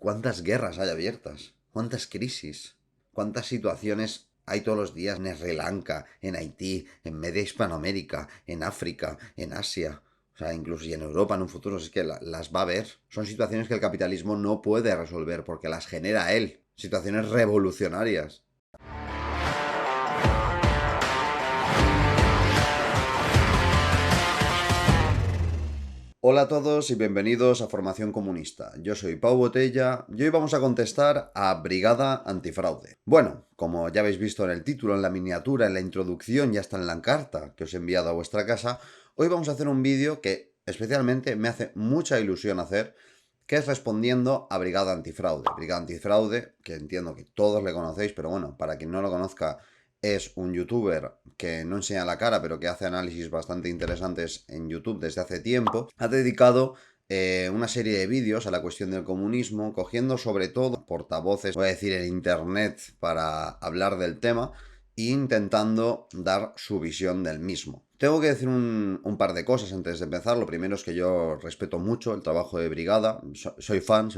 ¿Cuántas guerras hay abiertas? ¿Cuántas crisis? ¿Cuántas situaciones hay todos los días en Sri Lanka, en Haití, en media Hispanoamérica, en África, en Asia? O sea, incluso y en Europa en un futuro, es que las va a haber. Son situaciones que el capitalismo no puede resolver porque las genera él. Situaciones revolucionarias. Hola a todos y bienvenidos a Formación Comunista. Yo soy Pau Botella y hoy vamos a contestar a Brigada Antifraude. Bueno, como ya habéis visto en el título, en la miniatura, en la introducción y hasta en la carta que os he enviado a vuestra casa, hoy vamos a hacer un vídeo que especialmente me hace mucha ilusión hacer, que es respondiendo a Brigada Antifraude. Brigada Antifraude, que entiendo que todos le conocéis, pero bueno, para quien no lo conozca, es un youtuber que no enseña la cara, pero que hace análisis bastante interesantes en YouTube desde hace tiempo. Ha dedicado una serie de vídeos a la cuestión del comunismo, cogiendo sobre todo portavoces, voy a decir, en internet para hablar del tema e intentando dar su visión del mismo. Tengo que decir un par de cosas antes de empezar. Lo primero es que yo respeto mucho el trabajo de Brigada. Soy fan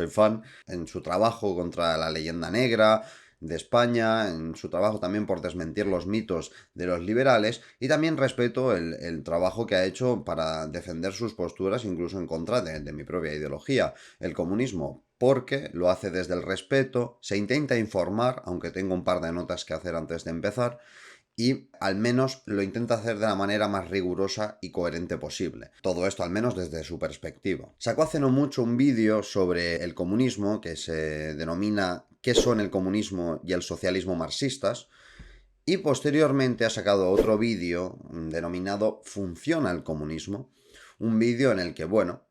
en su trabajo contra la leyenda negra de España, en su trabajo también por desmentir los mitos de los liberales, y también respeto el trabajo que ha hecho para defender sus posturas incluso en contra de mi propia ideología, el comunismo, porque lo hace desde el respeto, se intenta informar, aunque tengo un par de notas que hacer antes de empezar, y al menos lo intenta hacer de la manera más rigurosa y coherente posible. Todo esto al menos desde su perspectiva. Sacó hace no mucho un vídeo sobre el comunismo que se denomina ¿Qué son el comunismo y el socialismo marxistas? Y posteriormente ha sacado otro vídeo denominado ¿Funciona el comunismo? Un vídeo en el que, bueno,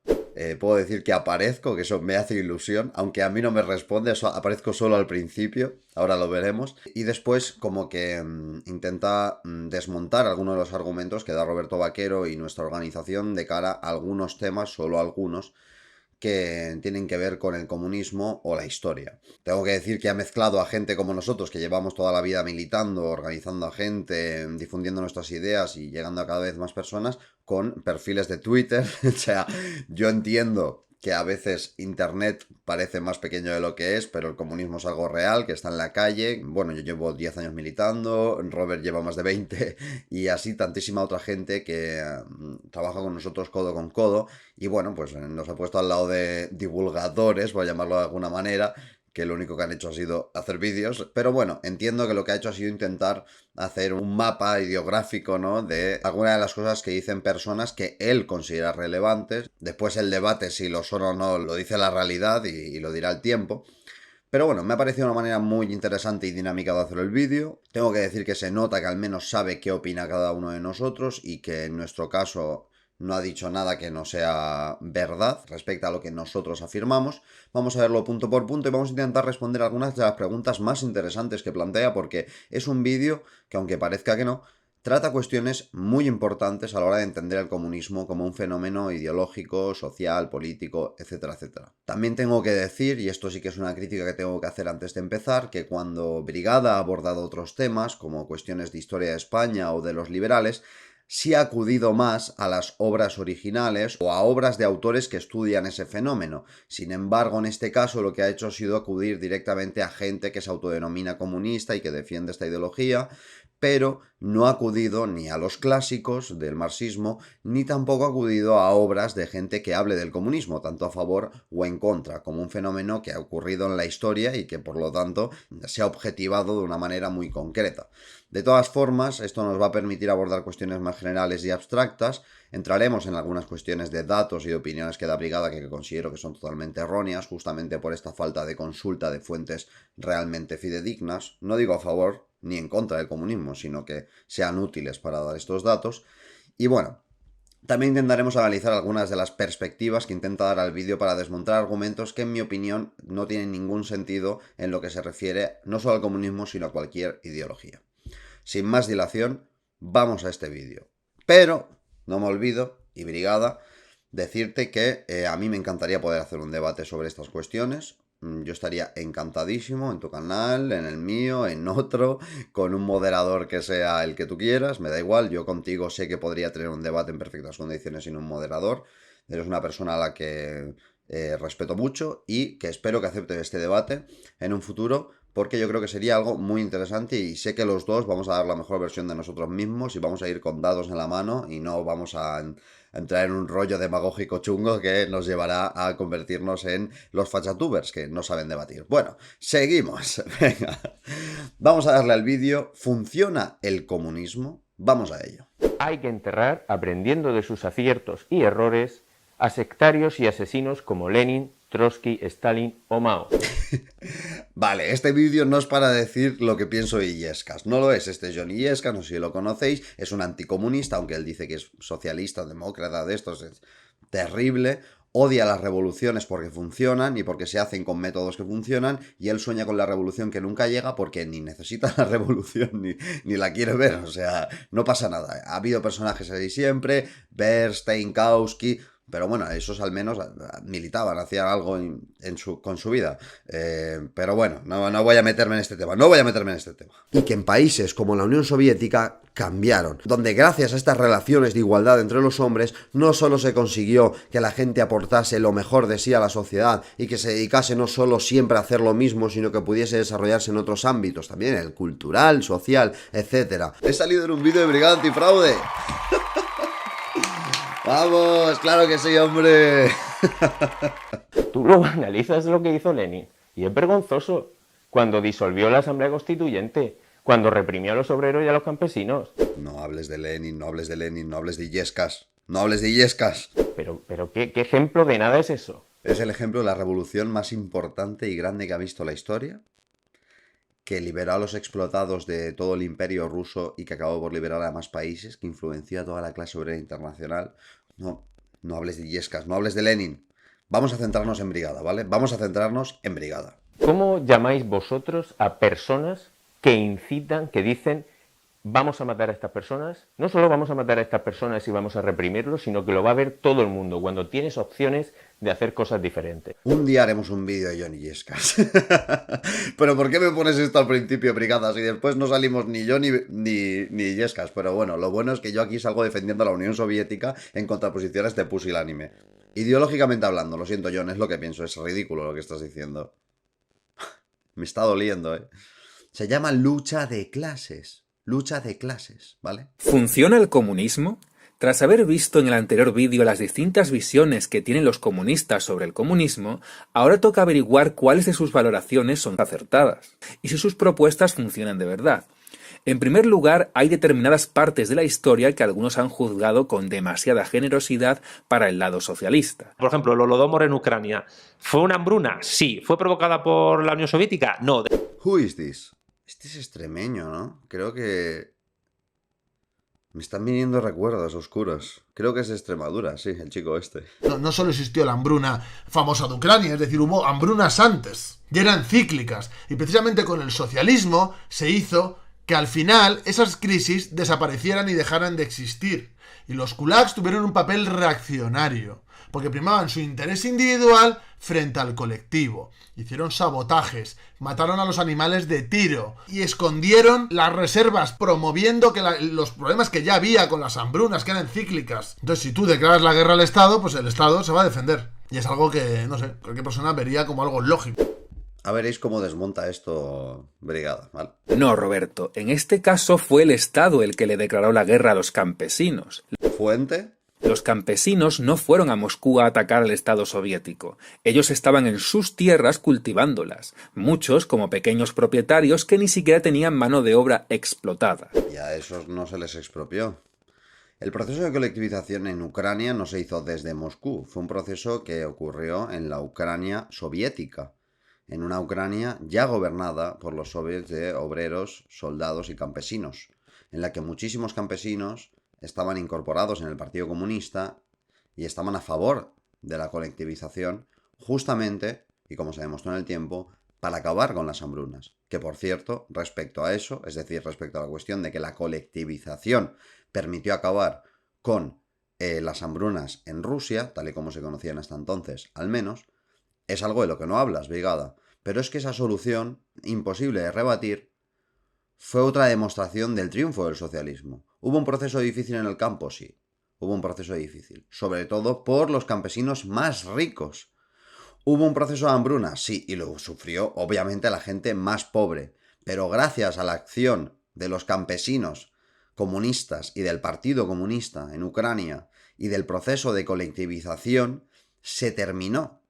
puedo decir que aparezco, que eso me hace ilusión, aunque a mí no me responde, eso aparezco solo al principio, ahora lo veremos, y después como que intenta desmontar algunos de los argumentos que da Roberto Vaquero y nuestra organización de cara a algunos temas, solo algunos, que tienen que ver con el comunismo o la historia. Tengo que decir que ha mezclado a gente como nosotros, que llevamos toda la vida militando, organizando a gente, difundiendo nuestras ideas y llegando a cada vez más personas, con perfiles de Twitter. O sea, yo entiendo que a veces Internet parece más pequeño de lo que es, pero el comunismo es algo real, que está en la calle. Bueno, yo llevo 10 años militando, Robert lleva más de 20 y así tantísima otra gente que trabaja con nosotros codo con codo. Y bueno, pues nos ha puesto al lado de divulgadores, voy a llamarlo de alguna manera, que lo único que han hecho ha sido hacer vídeos. Pero bueno, entiendo que lo que ha hecho ha sido intentar hacer un mapa ideográfico, ¿no? De algunas de las cosas que dicen personas que él considera relevantes. Después el debate, si lo son o no, lo dice la realidad y lo dirá el tiempo. Pero bueno, me ha parecido una manera muy interesante y dinámica de hacer el vídeo. Tengo que decir que se nota que al menos sabe qué opina cada uno de nosotros y que en nuestro caso no ha dicho nada que no sea verdad respecto a lo que nosotros afirmamos. Vamos a verlo punto por punto y vamos a intentar responder algunas de las preguntas más interesantes que plantea, porque es un vídeo que, aunque parezca que no, trata cuestiones muy importantes a la hora de entender el comunismo como un fenómeno ideológico, social, político, etcétera, etcétera. También tengo que decir, y esto sí que es una crítica que tengo que hacer antes de empezar, que cuando Brigada ha abordado otros temas, como cuestiones de historia de España o de los liberales, sí ha acudido más a las obras originales o a obras de autores que estudian ese fenómeno. Sin embargo, en este caso lo que ha hecho ha sido acudir directamente a gente que se autodenomina comunista y que defiende esta ideología, pero no ha acudido ni a los clásicos del marxismo, ni tampoco ha acudido a obras de gente que hable del comunismo, tanto a favor o en contra, como un fenómeno que ha ocurrido en la historia y que por lo tanto se ha objetivado de una manera muy concreta. De todas formas, esto nos va a permitir abordar cuestiones más generales y abstractas. Entraremos en algunas cuestiones de datos y de opiniones que da Brigada que considero que son totalmente erróneas, justamente por esta falta de consulta de fuentes realmente fidedignas. No digo a favor ni en contra del comunismo, sino que sean útiles para dar estos datos. Y bueno, también intentaremos analizar algunas de las perspectivas que intenta dar al vídeo para desmontar argumentos que, en mi opinión, no tienen ningún sentido en lo que se refiere no solo al comunismo, sino a cualquier ideología. Sin más dilación, vamos a este vídeo. Pero, no me olvido, y Brigada, decirte que a mí me encantaría poder hacer un debate sobre estas cuestiones. Yo estaría encantadísimo en tu canal, en el mío, en otro, con un moderador que sea el que tú quieras, me da igual, yo contigo sé que podría tener un debate en perfectas condiciones sin un moderador. Eres una persona a la que respeto mucho y que espero que acepten este debate en un futuro, porque yo creo que sería algo muy interesante y sé que los dos vamos a dar la mejor versión de nosotros mismos y vamos a ir con dados en la mano y no vamos a entrar en un rollo demagógico chungo que nos llevará a convertirnos en los fachatubers que no saben debatir. Bueno, seguimos. Venga, vamos a darle al vídeo. ¿Funciona el comunismo? Vamos a ello. Hay que enterrar, aprendiendo de sus aciertos y errores, a sectarios y asesinos como Lenin, Trotsky, Stalin o Mao. Vale, este vídeo no es para decir lo que pienso de Illescas. No lo es, este es Johnny Illescas, no sé si lo conocéis, es un anticomunista, aunque él dice que es socialista, demócrata, de estos, es terrible. Odia las revoluciones porque funcionan y porque se hacen con métodos que funcionan, y él sueña con la revolución que nunca llega porque ni necesita la revolución ni la quiere ver, o sea, no pasa nada. Ha habido personajes así siempre, Bernstein, Kautsky, pero bueno, esos al menos militaban, hacían algo con su vida. Pero bueno, no voy a meterme en este tema, no voy a meterme en este tema. Y que en países como la Unión Soviética cambiaron, donde gracias a estas relaciones de igualdad entre los hombres, no solo se consiguió que la gente aportase lo mejor de sí a la sociedad y que se dedicase no solo siempre a hacer lo mismo, sino que pudiese desarrollarse en otros ámbitos, también el cultural, social, etc. He salido en un vídeo de Brigada Antifraude. ¡Vamos! ¡Claro que sí, hombre! Tú lo analizas lo que hizo Lenin y es vergonzoso. Cuando disolvió la Asamblea Constituyente, cuando reprimió a los obreros y a los campesinos. No hables de Lenin, no hables de Lenin, no hables de Illescas. No hables de Illescas. Pero ¿qué ejemplo de nada es eso? Es el ejemplo de la revolución más importante y grande que ha visto la historia, que liberó a los explotados de todo el imperio ruso y que acabó por liberar a más países, que influenció a toda la clase obrera internacional. No hables de Illescas, no hables de Lenin. Vamos a centrarnos en Brigada, ¿vale? Vamos a centrarnos en Brigada. ¿Cómo llamáis vosotros a personas que incitan, que dicen vamos a matar a estas personas? No solo vamos a matar a estas personas y vamos a reprimirlos, sino que lo va a ver todo el mundo cuando tienes opciones de hacer cosas diferentes. Un día haremos un vídeo de Johnny Illescas. Pero ¿por qué me pones esto al principio, Brigada? Si después no salimos ni yo ni Illescas. Pero bueno, lo bueno es que yo aquí salgo defendiendo a la Unión Soviética en contraposiciones de pusilánime. Ideológicamente hablando, lo siento, John, es lo que pienso. Es ridículo lo que estás diciendo. Me está doliendo, ¿eh? Se llama lucha de clases. Lucha de clases, ¿vale? ¿Funciona el comunismo? Tras haber visto en el anterior vídeo las distintas visiones que tienen los comunistas sobre el comunismo, ahora toca averiguar cuáles de sus valoraciones son acertadas y si sus propuestas funcionan de verdad. En primer lugar, hay determinadas partes de la historia que algunos han juzgado con demasiada generosidad para el lado socialista. Por ejemplo, el Holodomor en Ucrania. ¿Fue una hambruna? Sí. ¿Fue provocada por la Unión Soviética? No. Who is this? Este es extremeño, ¿no? Creo que... Me están viniendo recuerdos oscuros. Creo que es de Extremadura, sí, el chico este. No solo existió la hambruna famosa de Ucrania, es decir, hubo hambrunas antes, y eran cíclicas. Y precisamente con el socialismo se hizo que al final esas crisis desaparecieran y dejaran de existir. Y los kulaks tuvieron un papel reaccionario, porque primaban su interés individual frente al colectivo. Hicieron sabotajes, mataron a los animales de tiro y escondieron las reservas, promoviendo que los problemas que ya había con las hambrunas, que eran cíclicas. Entonces, si tú declaras la guerra al Estado, pues el Estado se va a defender. Y es algo que, no sé, cualquier persona vería como algo lógico. A veréis cómo desmonta esto Brigada, ¿vale? No, Roberto, en este caso fue el Estado el que le declaró la guerra a los campesinos. ¿Fuente? Los campesinos no fueron a Moscú a atacar al Estado soviético. Ellos estaban en sus tierras cultivándolas, muchos como pequeños propietarios que ni siquiera tenían mano de obra explotada. Y a esos no se les expropió. El proceso de colectivización en Ucrania no se hizo desde Moscú, fue un proceso que ocurrió en la Ucrania soviética, en una Ucrania ya gobernada por los soviets de obreros, soldados y campesinos, en la que muchísimos campesinos estaban incorporados en el Partido Comunista y estaban a favor de la colectivización, justamente, y como se demostró en el tiempo, para acabar con las hambrunas. Que por cierto, respecto a eso, es decir, respecto a la cuestión de que la colectivización permitió acabar con las hambrunas en Rusia, tal y como se conocían hasta entonces, al menos, es algo de lo que no hablas, Brigada. Pero es que esa solución, imposible de rebatir, fue otra demostración del triunfo del socialismo. ¿Hubo un proceso difícil en el campo? Sí. Hubo un proceso difícil. Sobre todo por los campesinos más ricos. ¿Hubo un proceso de hambruna? Sí, y lo sufrió obviamente la gente más pobre, pero gracias a la acción de los campesinos comunistas y del Partido Comunista en Ucrania y del proceso de colectivización, se terminó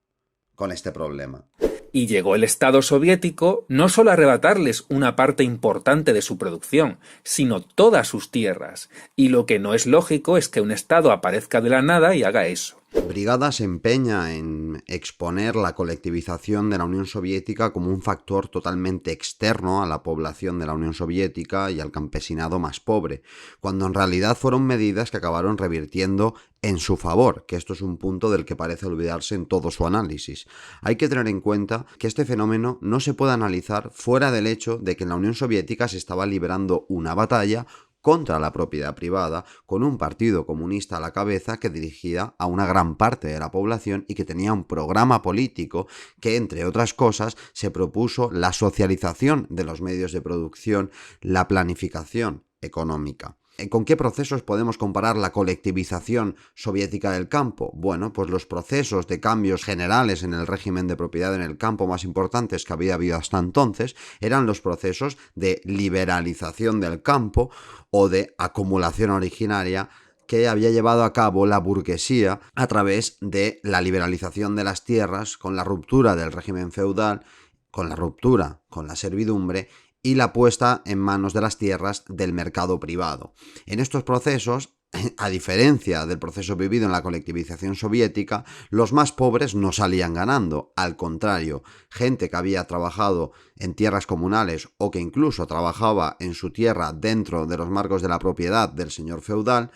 con este problema. Y llegó el Estado soviético no solo a arrebatarles una parte importante de su producción, sino todas sus tierras. Y lo que no es lógico es que un Estado aparezca de la nada y haga eso. Brigada se empeña en exponer la colectivización de la Unión Soviética como un factor totalmente externo a la población de la Unión Soviética y al campesinado más pobre, cuando en realidad fueron medidas que acabaron revirtiendo en su favor, que esto es un punto del que parece olvidarse en todo su análisis. Hay que tener en cuenta que este fenómeno no se puede analizar fuera del hecho de que en la Unión Soviética se estaba librando una batalla contra la propiedad privada, con un partido comunista a la cabeza que dirigía a una gran parte de la población y que tenía un programa político que, entre otras cosas, se propuso la socialización de los medios de producción, la planificación económica. ¿Con qué procesos podemos comparar la colectivización soviética del campo? Bueno, pues los procesos de cambios generales en el régimen de propiedad en el campo más importantes que había habido hasta entonces eran los procesos de liberalización del campo o de acumulación originaria que había llevado a cabo la burguesía a través de la liberalización de las tierras, con la ruptura del régimen feudal, con la ruptura con la servidumbre y la puesta en manos de las tierras del mercado privado. En estos procesos, a diferencia del proceso vivido en la colectivización soviética, los más pobres no salían ganando. Al contrario, gente que había trabajado en tierras comunales o que incluso trabajaba en su tierra dentro de los marcos de la propiedad del señor feudal,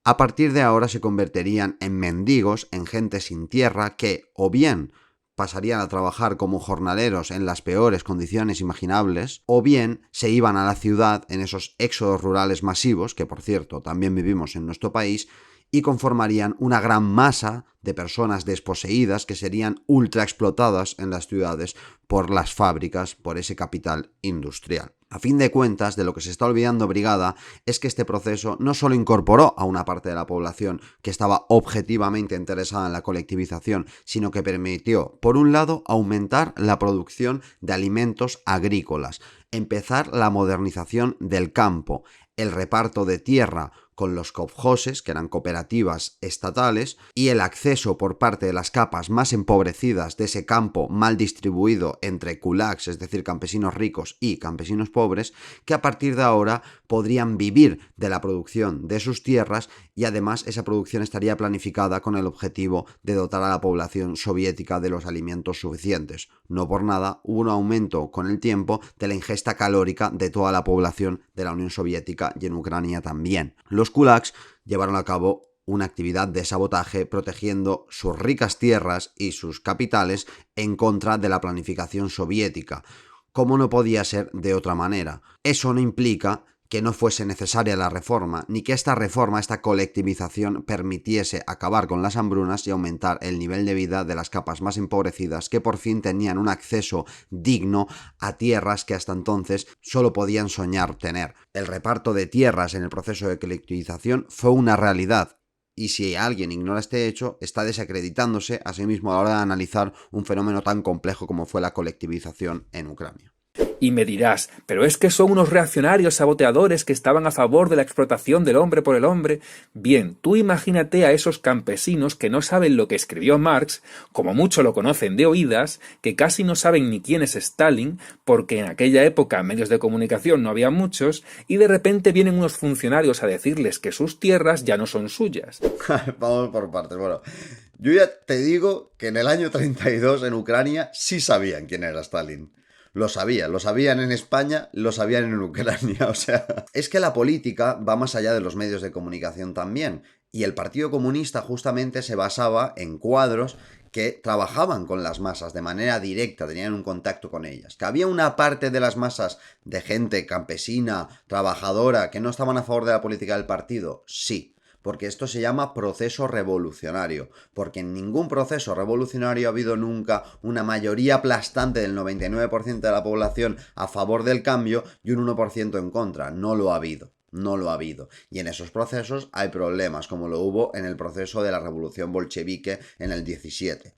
a partir de ahora se convertirían en mendigos, en gente sin tierra que o bien pasarían a trabajar como jornaleros en las peores condiciones imaginables, o bien se iban a la ciudad en esos éxodos rurales masivos, que por cierto también vivimos en nuestro país, y conformarían una gran masa de personas desposeídas que serían ultra explotadas en las ciudades por las fábricas, por ese capital industrial. A fin de cuentas, de lo que se está olvidando Brigada es que este proceso no solo incorporó a una parte de la población que estaba objetivamente interesada en la colectivización, sino que permitió, por un lado, aumentar la producción de alimentos agrícolas, empezar la modernización del campo, el reparto de tierra con los kolkhozes, que eran cooperativas estatales, y el acceso por parte de las capas más empobrecidas de ese campo mal distribuido entre kulaks, es decir, campesinos ricos y campesinos pobres, que a partir de ahora podrían vivir de la producción de sus tierras y además esa producción estaría planificada con el objetivo de dotar a la población soviética de los alimentos suficientes. No por nada hubo un aumento con el tiempo de la ingesta calórica de toda la población de la Unión Soviética y en Ucrania también. Los kulaks llevaron a cabo una actividad de sabotaje protegiendo sus ricas tierras y sus capitales en contra de la planificación soviética, como no podía ser de otra manera. Eso no implica que no fuese necesaria la reforma, ni que esta reforma, esta colectivización, permitiese acabar con las hambrunas y aumentar el nivel de vida de las capas más empobrecidas que por fin tenían un acceso digno a tierras que hasta entonces solo podían soñar tener. El reparto de tierras en el proceso de colectivización fue una realidad. Y si alguien ignora este hecho, está desacreditándose a sí mismo a la hora de analizar un fenómeno tan complejo como fue la colectivización en Ucrania. Y me dirás, pero es que son unos reaccionarios saboteadores que estaban a favor de la explotación del hombre por el hombre. Bien, tú imagínate a esos campesinos que no saben lo que escribió Marx, como mucho lo conocen de oídas, que casi no saben ni quién es Stalin, porque en aquella época medios de comunicación no había muchos, y de repente vienen unos funcionarios a decirles que sus tierras ya no son suyas. Vamos por partes. Bueno, yo ya te digo que en el año 32 en Ucrania sí sabían quién era Stalin. Lo sabían en España, lo sabían en Ucrania, o sea... Es que la política va más allá de los medios de comunicación también, y el Partido Comunista justamente se basaba en cuadros que trabajaban con las masas de manera directa, tenían un contacto con ellas. ¿Que había una parte de las masas de gente campesina, trabajadora, que no estaban a favor de la política del partido? Sí. Porque esto se llama proceso revolucionario, porque en ningún proceso revolucionario ha habido nunca una mayoría aplastante del 99% de la población a favor del cambio y un 1% en contra. No lo ha habido. No lo ha habido. Y en esos procesos hay problemas, como lo hubo en el proceso de la revolución bolchevique en el 17.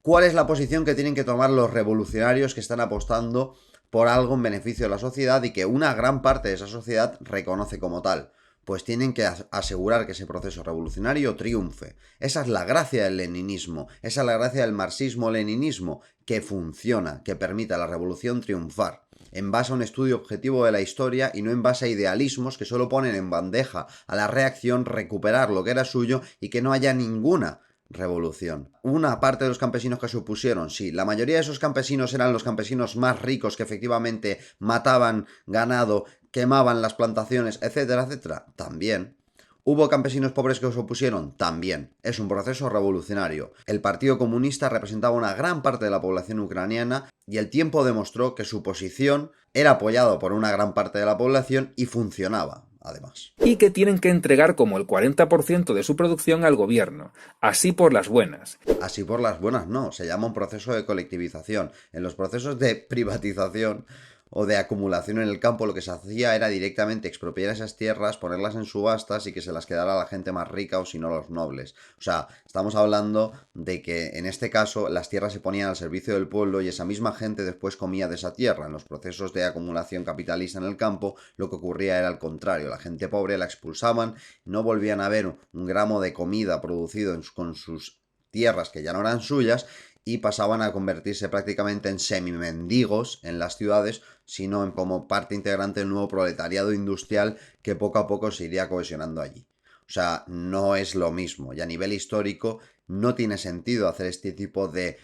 ¿Cuál es la posición que tienen que tomar los revolucionarios que están apostando por algo en beneficio de la sociedad y que una gran parte de esa sociedad reconoce como tal? Pues tienen que asegurar que ese proceso revolucionario triunfe. Esa es la gracia del leninismo, esa es la gracia del marxismo-leninismo, que funciona, que permite a la revolución triunfar, en base a un estudio objetivo de la historia y no en base a idealismos que solo ponen en bandeja a la reacción recuperar lo que era suyo y que no haya ninguna revolución. Una parte de los campesinos que se opusieron, sí, la mayoría de esos campesinos eran los campesinos más ricos que efectivamente mataban ganado, quemaban las plantaciones, etcétera, etcétera, también. ¿Hubo campesinos pobres que se opusieron? También. Es un proceso revolucionario. El Partido Comunista representaba una gran parte de la población ucraniana y el tiempo demostró que su posición era apoyada por una gran parte de la población y funcionaba, además. Y que tienen que entregar como el 40% de su producción al gobierno, así por las buenas. Así por las buenas no, se llama un proceso de colectivización. En los procesos de privatización o de acumulación en el campo, lo que se hacía era directamente expropiar esas tierras, ponerlas en subastas y que se las quedara la gente más rica o si no los nobles. O sea, estamos hablando de que en este caso las tierras se ponían al servicio del pueblo y esa misma gente después comía de esa tierra. En los procesos de acumulación capitalista en el campo, lo que ocurría era al contrario. La gente pobre la expulsaban, no volvían a ver un gramo de comida producido con sus tierras que ya no eran suyas y pasaban a convertirse prácticamente en semimendigos en las ciudades, sino en como parte integrante del nuevo proletariado industrial que poco a poco se iría cohesionando allí. O sea, no es lo mismo y a nivel histórico no tiene sentido hacer este tipo de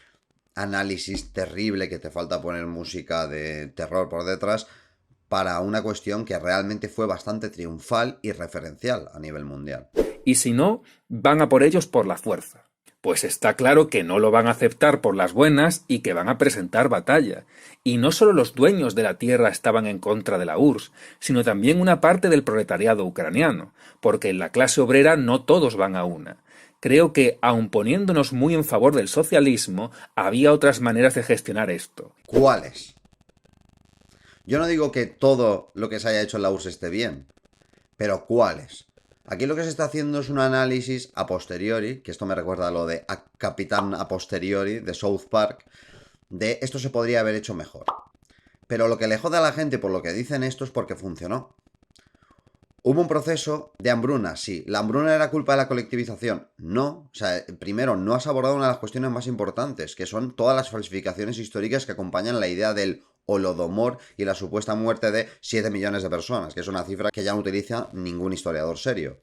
análisis terrible que te falta poner música de terror por detrás para una cuestión que realmente fue bastante triunfal y referencial a nivel mundial. Y si no, van a por ellos por la fuerza. Pues está claro que no lo van a aceptar por las buenas y que van a presentar batalla. Y no solo los dueños de la tierra estaban en contra de la URSS, sino también una parte del proletariado ucraniano, porque en la clase obrera no todos van a una. Creo que, aun poniéndonos muy en favor del socialismo, había otras maneras de gestionar esto. ¿Cuáles? Yo no digo que todo lo que se haya hecho en la URSS esté bien, pero ¿cuáles? Aquí lo que se está haciendo es un análisis a posteriori, que esto me recuerda a lo de Capitán a posteriori de South Park, de esto se podría haber hecho mejor. Pero lo que le jode a la gente por lo que dicen esto es porque funcionó. ¿Hubo un proceso de hambruna? Sí. ¿La hambruna era culpa de la colectivización? No. O sea, primero, no has abordado una de las cuestiones más importantes, que son todas las falsificaciones históricas que acompañan la idea del Holodomor y la supuesta muerte de 7 millones de personas, que es una cifra que ya no utiliza ningún historiador serio.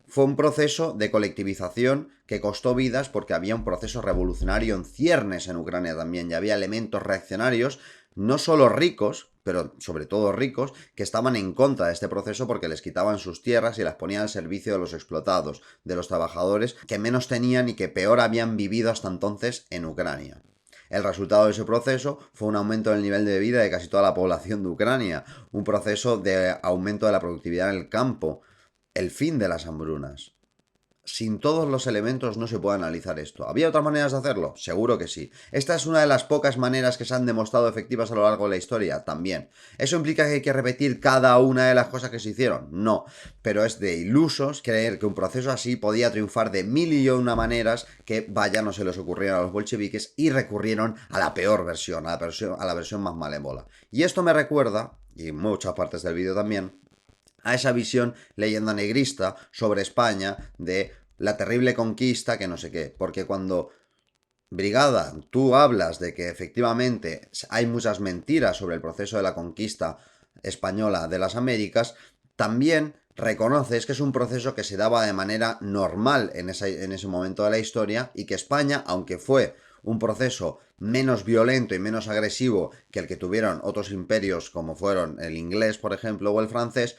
Fue un proceso de colectivización que costó vidas porque había un proceso revolucionario en ciernes en Ucrania también y había elementos reaccionarios, no solo ricos, pero sobre todo ricos, que estaban en contra de este proceso porque les quitaban sus tierras y las ponían al servicio de los explotados, de los trabajadores que menos tenían y que peor habían vivido hasta entonces en Ucrania. El resultado de ese proceso fue un aumento del nivel de vida de casi toda la población de Ucrania, un proceso de aumento de la productividad en el campo, el fin de las hambrunas. Sin todos los elementos no se puede analizar esto. ¿Había otras maneras de hacerlo? Seguro que sí. ¿Esta es una de las pocas maneras que se han demostrado efectivas a lo largo de la historia? También. ¿Eso implica que hay que repetir cada una de las cosas que se hicieron? No. Pero es de ilusos creer que un proceso así podía triunfar de mil y una maneras que, vaya, no se les ocurrieron a los bolcheviques y recurrieron a la peor versión, a la versión más malévola. Y esto me recuerda, y muchas partes del vídeo también, a esa visión leyenda negrista sobre España de la terrible conquista que no sé qué, porque cuando Brigada, tú hablas de que efectivamente hay muchas mentiras sobre el proceso de la conquista española de las Américas, también reconoces que es un proceso que se daba de manera normal en ese momento de la historia y que España, aunque fue un proceso menos violento y menos agresivo que el que tuvieron otros imperios como fueron el inglés, por ejemplo, o el francés,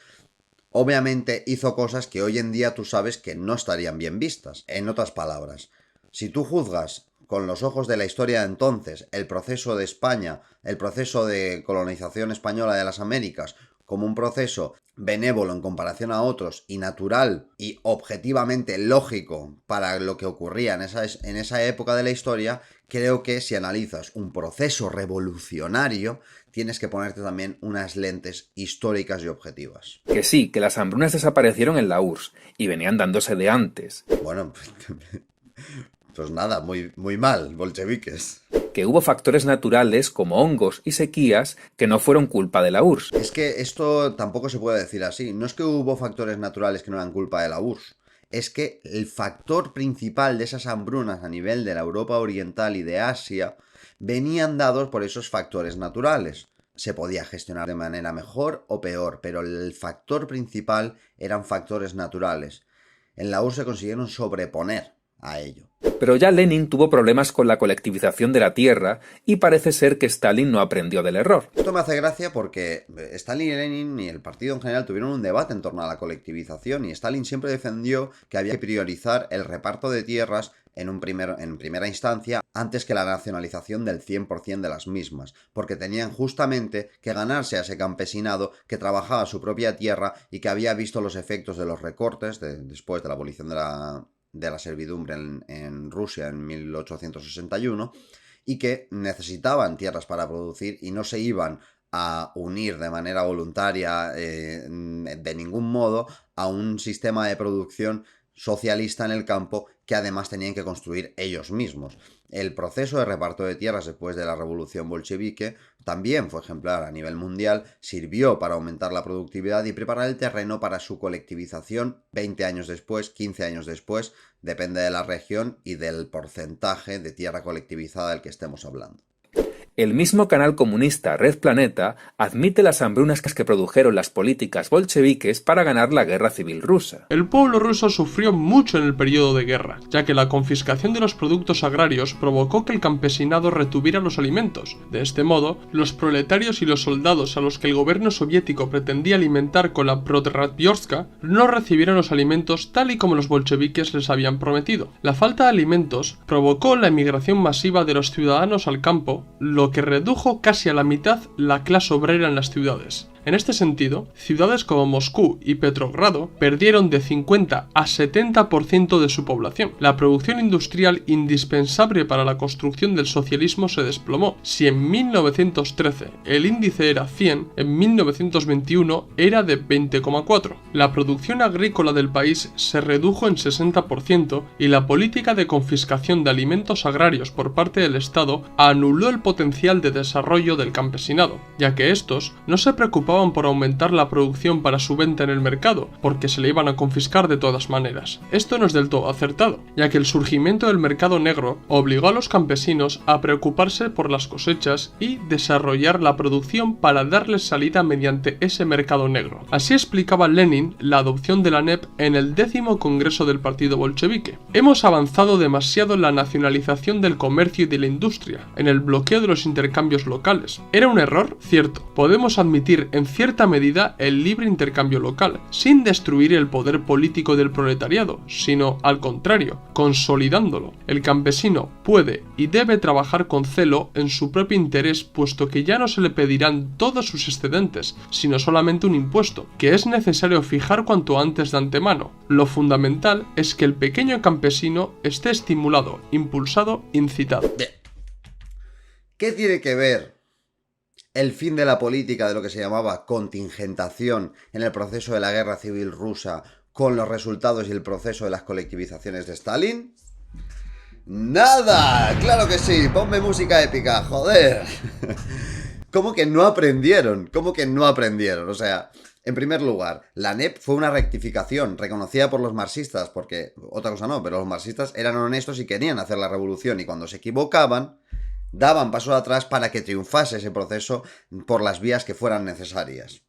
obviamente hizo cosas que hoy en día tú sabes que no estarían bien vistas. En otras palabras, si tú juzgas con los ojos de la historia de entonces el proceso de España, el proceso de colonización española de las Américas, como un proceso benévolo en comparación a otros y natural y objetivamente lógico para lo que ocurría en esa época de la historia, creo que si analizas un proceso revolucionario tienes que ponerte también unas lentes históricas y objetivas. Que sí, que las hambrunas desaparecieron en la URSS y venían dándose de antes. Bueno, Pues nada, muy mal, bolcheviques. Que hubo factores naturales como hongos y sequías que no fueron culpa de la URSS. Es que esto tampoco se puede decir así. No es que hubo factores naturales que no eran culpa de la URSS. Es que el factor principal de esas hambrunas a nivel de la Europa Oriental y de Asia venían dados por esos factores naturales. Se podía gestionar de manera mejor o peor, pero el factor principal eran factores naturales. En la URSS se consiguieron sobreponer a ello. Pero ya Lenin tuvo problemas con la colectivización de la tierra y parece ser que Stalin no aprendió del error. Esto me hace gracia porque Stalin y Lenin y el partido en general tuvieron un debate en torno a la colectivización y Stalin siempre defendió que había que priorizar el reparto de tierras en primera instancia antes que la nacionalización del 100% de las mismas, porque tenían justamente que ganarse a ese campesinado que trabajaba su propia tierra y que había visto los efectos de los recortes después de la abolición de la servidumbre en Rusia en 1861 y que necesitaban tierras para producir y no se iban a unir de manera voluntaria de ningún modo a un sistema de producción socialista en el campo que además tenían que construir ellos mismos. El proceso de reparto de tierras después de la revolución bolchevique también fue ejemplar a nivel mundial, sirvió para aumentar la productividad y preparar el terreno para su colectivización 20 años después, 15 años después, depende de la región y del porcentaje de tierra colectivizada del que estemos hablando. El mismo canal comunista Red Planeta admite las hambrunas que produjeron las políticas bolcheviques para ganar la guerra civil rusa. El pueblo ruso sufrió mucho en el periodo de guerra, ya que la confiscación de los productos agrarios provocó que el campesinado retuviera los alimentos. De este modo, los proletarios y los soldados a los que el gobierno soviético pretendía alimentar con la Protratviorska no recibieron los alimentos tal y como los bolcheviques les habían prometido. La falta de alimentos provocó la emigración masiva de los ciudadanos al campo, lo que redujo casi a la mitad la clase obrera en las ciudades. En este sentido, ciudades como Moscú y Petrogrado perdieron de 50 a 70% de su población. La producción industrial indispensable para la construcción del socialismo se desplomó. Si en 1913 el índice era 100, en 1921 era de 20,4. La producción agrícola del país se redujo en 60% y la política de confiscación de alimentos agrarios por parte del Estado anuló el potencial de desarrollo del campesinado, ya que estos no se preocupaban por aumentar la producción para su venta en el mercado, porque se le iban a confiscar de todas maneras. Esto no es del todo acertado, ya que el surgimiento del mercado negro obligó a los campesinos a preocuparse por las cosechas y desarrollar la producción para darles salida mediante ese mercado negro. Así explicaba Lenin la adopción de la NEP en el 10º Congreso del Partido Bolchevique. Hemos avanzado demasiado en la nacionalización del comercio y de la industria, en el bloqueo de los intercambios locales. ¿Era un error? Cierto. Podemos admitir en cierta medida el libre intercambio local, sin destruir el poder político del proletariado, sino al contrario, consolidándolo. El campesino puede y debe trabajar con celo en su propio interés, puesto que ya no se le pedirán todos sus excedentes, sino solamente un impuesto, que es necesario fijar cuanto antes de antemano. Lo fundamental es que el pequeño campesino esté estimulado, impulsado, incitado. ¿Qué tiene que ver el fin de la política de lo que se llamaba contingentación en el proceso de la guerra civil rusa con los resultados y el proceso de las colectivizaciones de Stalin? ¡Nada! ¡Claro que sí! ¡Ponme música épica! ¡Joder! ¿Cómo que no aprendieron? ¿Cómo que no aprendieron? O sea, en primer lugar, la NEP fue una rectificación reconocida por los marxistas, porque otra cosa no, pero los marxistas eran honestos y querían hacer la revolución, y cuando se equivocaban daban paso atrás para que triunfase ese proceso por las vías que fueran necesarias.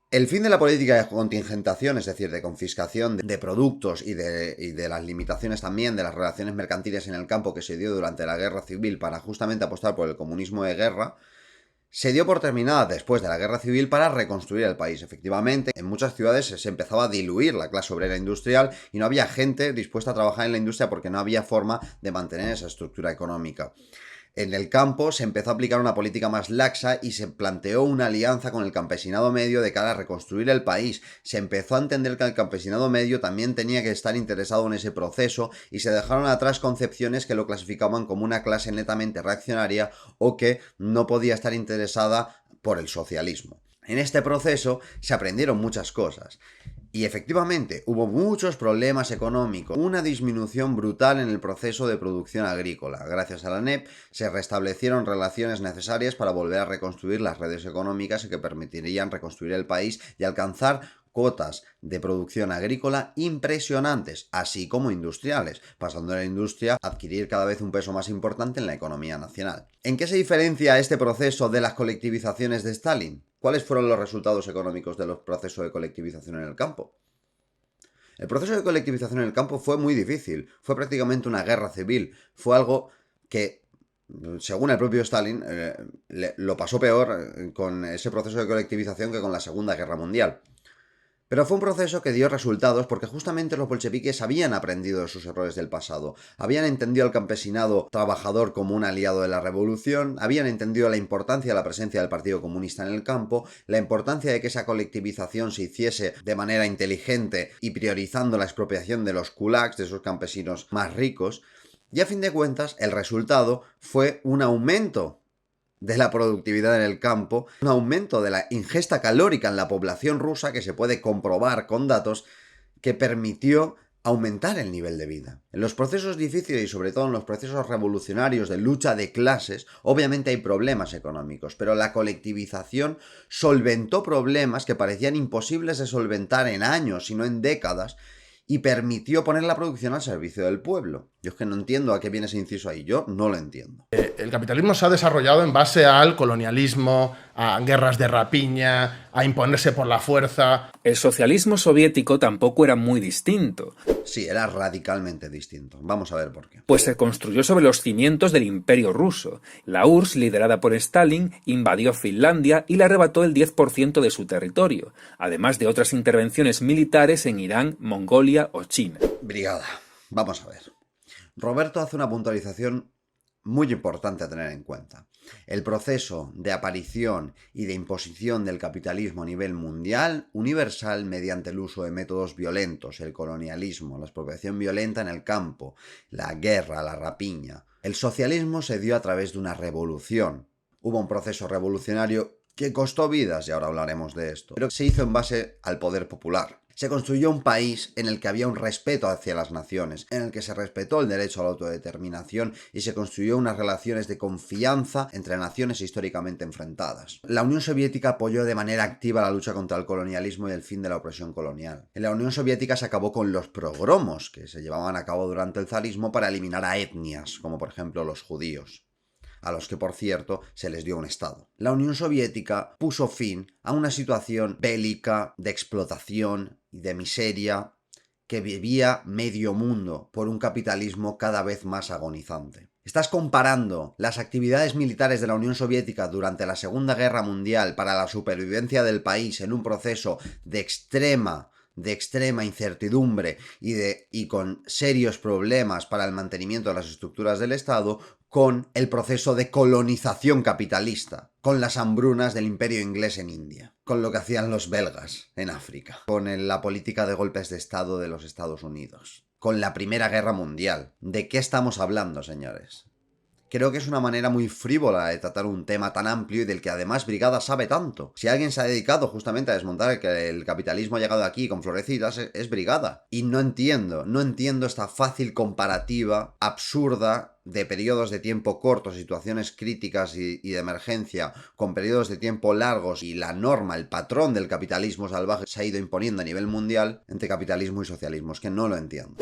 El fin de la política de contingentación, es decir, de confiscación de productos y de las limitaciones también de las relaciones mercantiles en el campo que se dio durante la guerra civil para justamente apostar por el comunismo de guerra, se dio por terminada después de la guerra civil para reconstruir el país. Efectivamente, en muchas ciudades se empezaba a diluir la clase obrera industrial y no había gente dispuesta a trabajar en la industria porque no había forma de mantener esa estructura económica. En el campo se empezó a aplicar una política más laxa y se planteó una alianza con el campesinado medio de cara a reconstruir el país. Se empezó a entender que el campesinado medio también tenía que estar interesado en ese proceso y se dejaron atrás concepciones que lo clasificaban como una clase netamente reaccionaria o que no podía estar interesada por el socialismo. En este proceso se aprendieron muchas cosas. Y efectivamente, hubo muchos problemas económicos, una disminución brutal en el proceso de producción agrícola. Gracias a la NEP se restablecieron relaciones necesarias para volver a reconstruir las redes económicas que permitirían reconstruir el país y alcanzar cotas de producción agrícola impresionantes, así como industriales, pasando de la industria a adquirir cada vez un peso más importante en la economía nacional. ¿En qué se diferencia este proceso de las colectivizaciones de Stalin? ¿Cuáles fueron los resultados económicos de los procesos de colectivización en el campo? El proceso de colectivización en el campo fue muy difícil, fue prácticamente una guerra civil, fue algo que, según el propio Stalin, lo pasó peor con ese proceso de colectivización que con la Segunda Guerra Mundial. Pero fue un proceso que dio resultados porque justamente los bolcheviques habían aprendido de sus errores del pasado, habían entendido al campesinado trabajador como un aliado de la revolución, habían entendido la importancia de la presencia del Partido Comunista en el campo, la importancia de que esa colectivización se hiciese de manera inteligente y priorizando la expropiación de los kulaks, de esos campesinos más ricos, y a fin de cuentas el resultado fue un aumento de la productividad en el campo, un aumento de la ingesta calórica en la población rusa que se puede comprobar con datos que permitió aumentar el nivel de vida. En los procesos difíciles y sobre todo en los procesos revolucionarios de lucha de clases, obviamente hay problemas económicos, pero la colectivización solventó problemas que parecían imposibles de solventar en años, sino en décadas, y permitió poner la producción al servicio del pueblo. Yo es que no entiendo a qué viene ese inciso ahí, yo no lo entiendo. El capitalismo se ha desarrollado en base al colonialismo, a guerras de rapiña, a imponerse por la fuerza. El socialismo soviético tampoco era muy distinto. Sí, era radicalmente distinto. Vamos a ver por qué. Pues se construyó sobre los cimientos del Imperio ruso. La URSS, liderada por Stalin, invadió Finlandia y le arrebató el 10% de su territorio, además de otras intervenciones militares en Irán, Mongolia o China. Brigada, vamos a ver. Roberto hace una puntualización muy importante a tener en cuenta. El proceso de aparición y de imposición del capitalismo a nivel mundial, universal, mediante el uso de métodos violentos, el colonialismo, la expropiación violenta en el campo, la guerra, la rapiña. El socialismo se dio a través de una revolución. Hubo un proceso revolucionario que costó vidas, y ahora hablaremos de esto, pero se hizo en base al poder popular. Se construyó un país en el que había un respeto hacia las naciones, en el que se respetó el derecho a la autodeterminación y se construyó unas relaciones de confianza entre naciones históricamente enfrentadas. La Unión Soviética apoyó de manera activa la lucha contra el colonialismo y el fin de la opresión colonial. En la Unión Soviética se acabó con los pogromos que se llevaban a cabo durante el zarismo para eliminar a etnias, como por ejemplo los judíos, a los que por cierto se les dio un estado. La Unión Soviética puso fin a una situación bélica, de explotación y de miseria que vivía medio mundo por un capitalismo cada vez más agonizante. Estás comparando las actividades militares de la Unión Soviética durante la Segunda Guerra Mundial para la supervivencia del país en un proceso de extrema incertidumbre y con serios problemas para el mantenimiento de las estructuras del Estado, con el proceso de colonización capitalista, con las hambrunas del Imperio inglés en India, con lo que hacían los belgas en África, con la política de golpes de Estado de los Estados Unidos, con la Primera Guerra Mundial. ¿De qué estamos hablando, señores? Creo que es una manera muy frívola de tratar un tema tan amplio y del que además Brigada sabe tanto. Si alguien se ha dedicado justamente a desmontar que el capitalismo ha llegado aquí con florecitas, es Brigada. Y no entiendo esta fácil comparativa absurda de periodos de tiempo cortos, situaciones críticas y de emergencia, con periodos de tiempo largos y la norma, el patrón del capitalismo salvaje se ha ido imponiendo a nivel mundial entre capitalismo y socialismo. Es que no lo entiendo.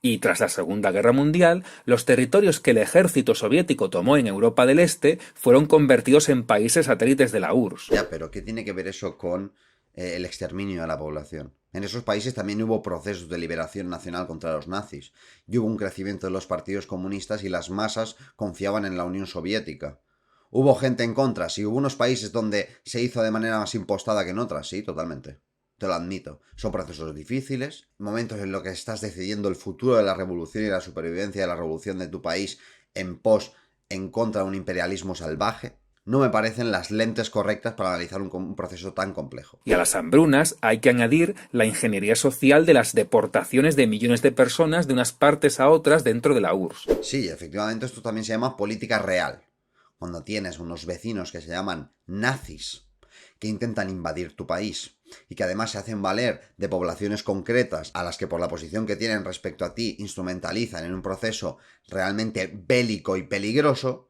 Y tras la Segunda Guerra Mundial, los territorios que el ejército soviético tomó en Europa del Este fueron convertidos en países satélites de la URSS. Ya, pero ¿qué tiene que ver eso con el exterminio de la población? En esos países también hubo procesos de liberación nacional contra los nazis, y hubo un crecimiento de los partidos comunistas y las masas confiaban en la Unión Soviética. ¿Hubo gente en contra? Sí, hubo unos países donde se hizo de manera más impostada que en otras, sí, totalmente. Te lo admito. Son procesos difíciles, momentos en los que estás decidiendo el futuro de la revolución y la supervivencia de la revolución de tu país en contra de un imperialismo salvaje. No me parecen las lentes correctas para analizar un proceso tan complejo. Y a las hambrunas hay que añadir la ingeniería social de las deportaciones de millones de personas de unas partes a otras dentro de la URSS. Sí, efectivamente esto también se llama política real. Cuando tienes unos vecinos que se llaman nazis, que intentan invadir tu país, y que además se hacen valer de poblaciones concretas a las que por la posición que tienen respecto a ti instrumentalizan en un proceso realmente bélico y peligroso,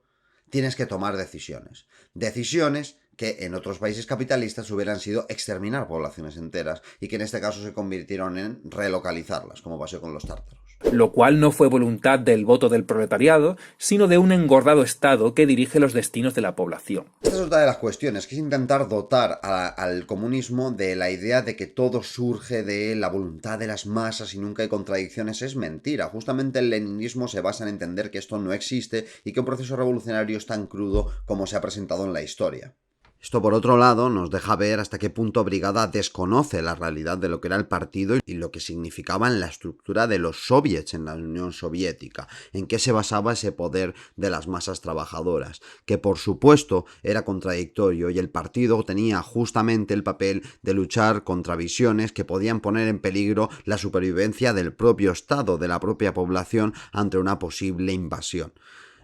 tienes que tomar decisiones. Decisiones que en otros países capitalistas hubieran sido exterminar poblaciones enteras y que en este caso se convirtieron en relocalizarlas, como pasó con los tártaros. Lo cual no fue voluntad del voto del proletariado, sino de un engordado Estado que dirige los destinos de la población. Esta es otra de las cuestiones, que es intentar dotar al comunismo de la idea de que todo surge de la voluntad de las masas y nunca hay contradicciones. Es mentira. Justamente el leninismo se basa en entender que esto no existe y que un proceso revolucionario es tan crudo como se ha presentado en la historia. Esto, por otro lado, nos deja ver hasta qué punto Brigada desconoce la realidad de lo que era el partido y lo que significaba en la estructura de los soviets en la Unión Soviética, en qué se basaba ese poder de las masas trabajadoras, que por supuesto era contradictorio y el partido tenía justamente el papel de luchar contra visiones que podían poner en peligro la supervivencia del propio Estado, de la propia población ante una posible invasión.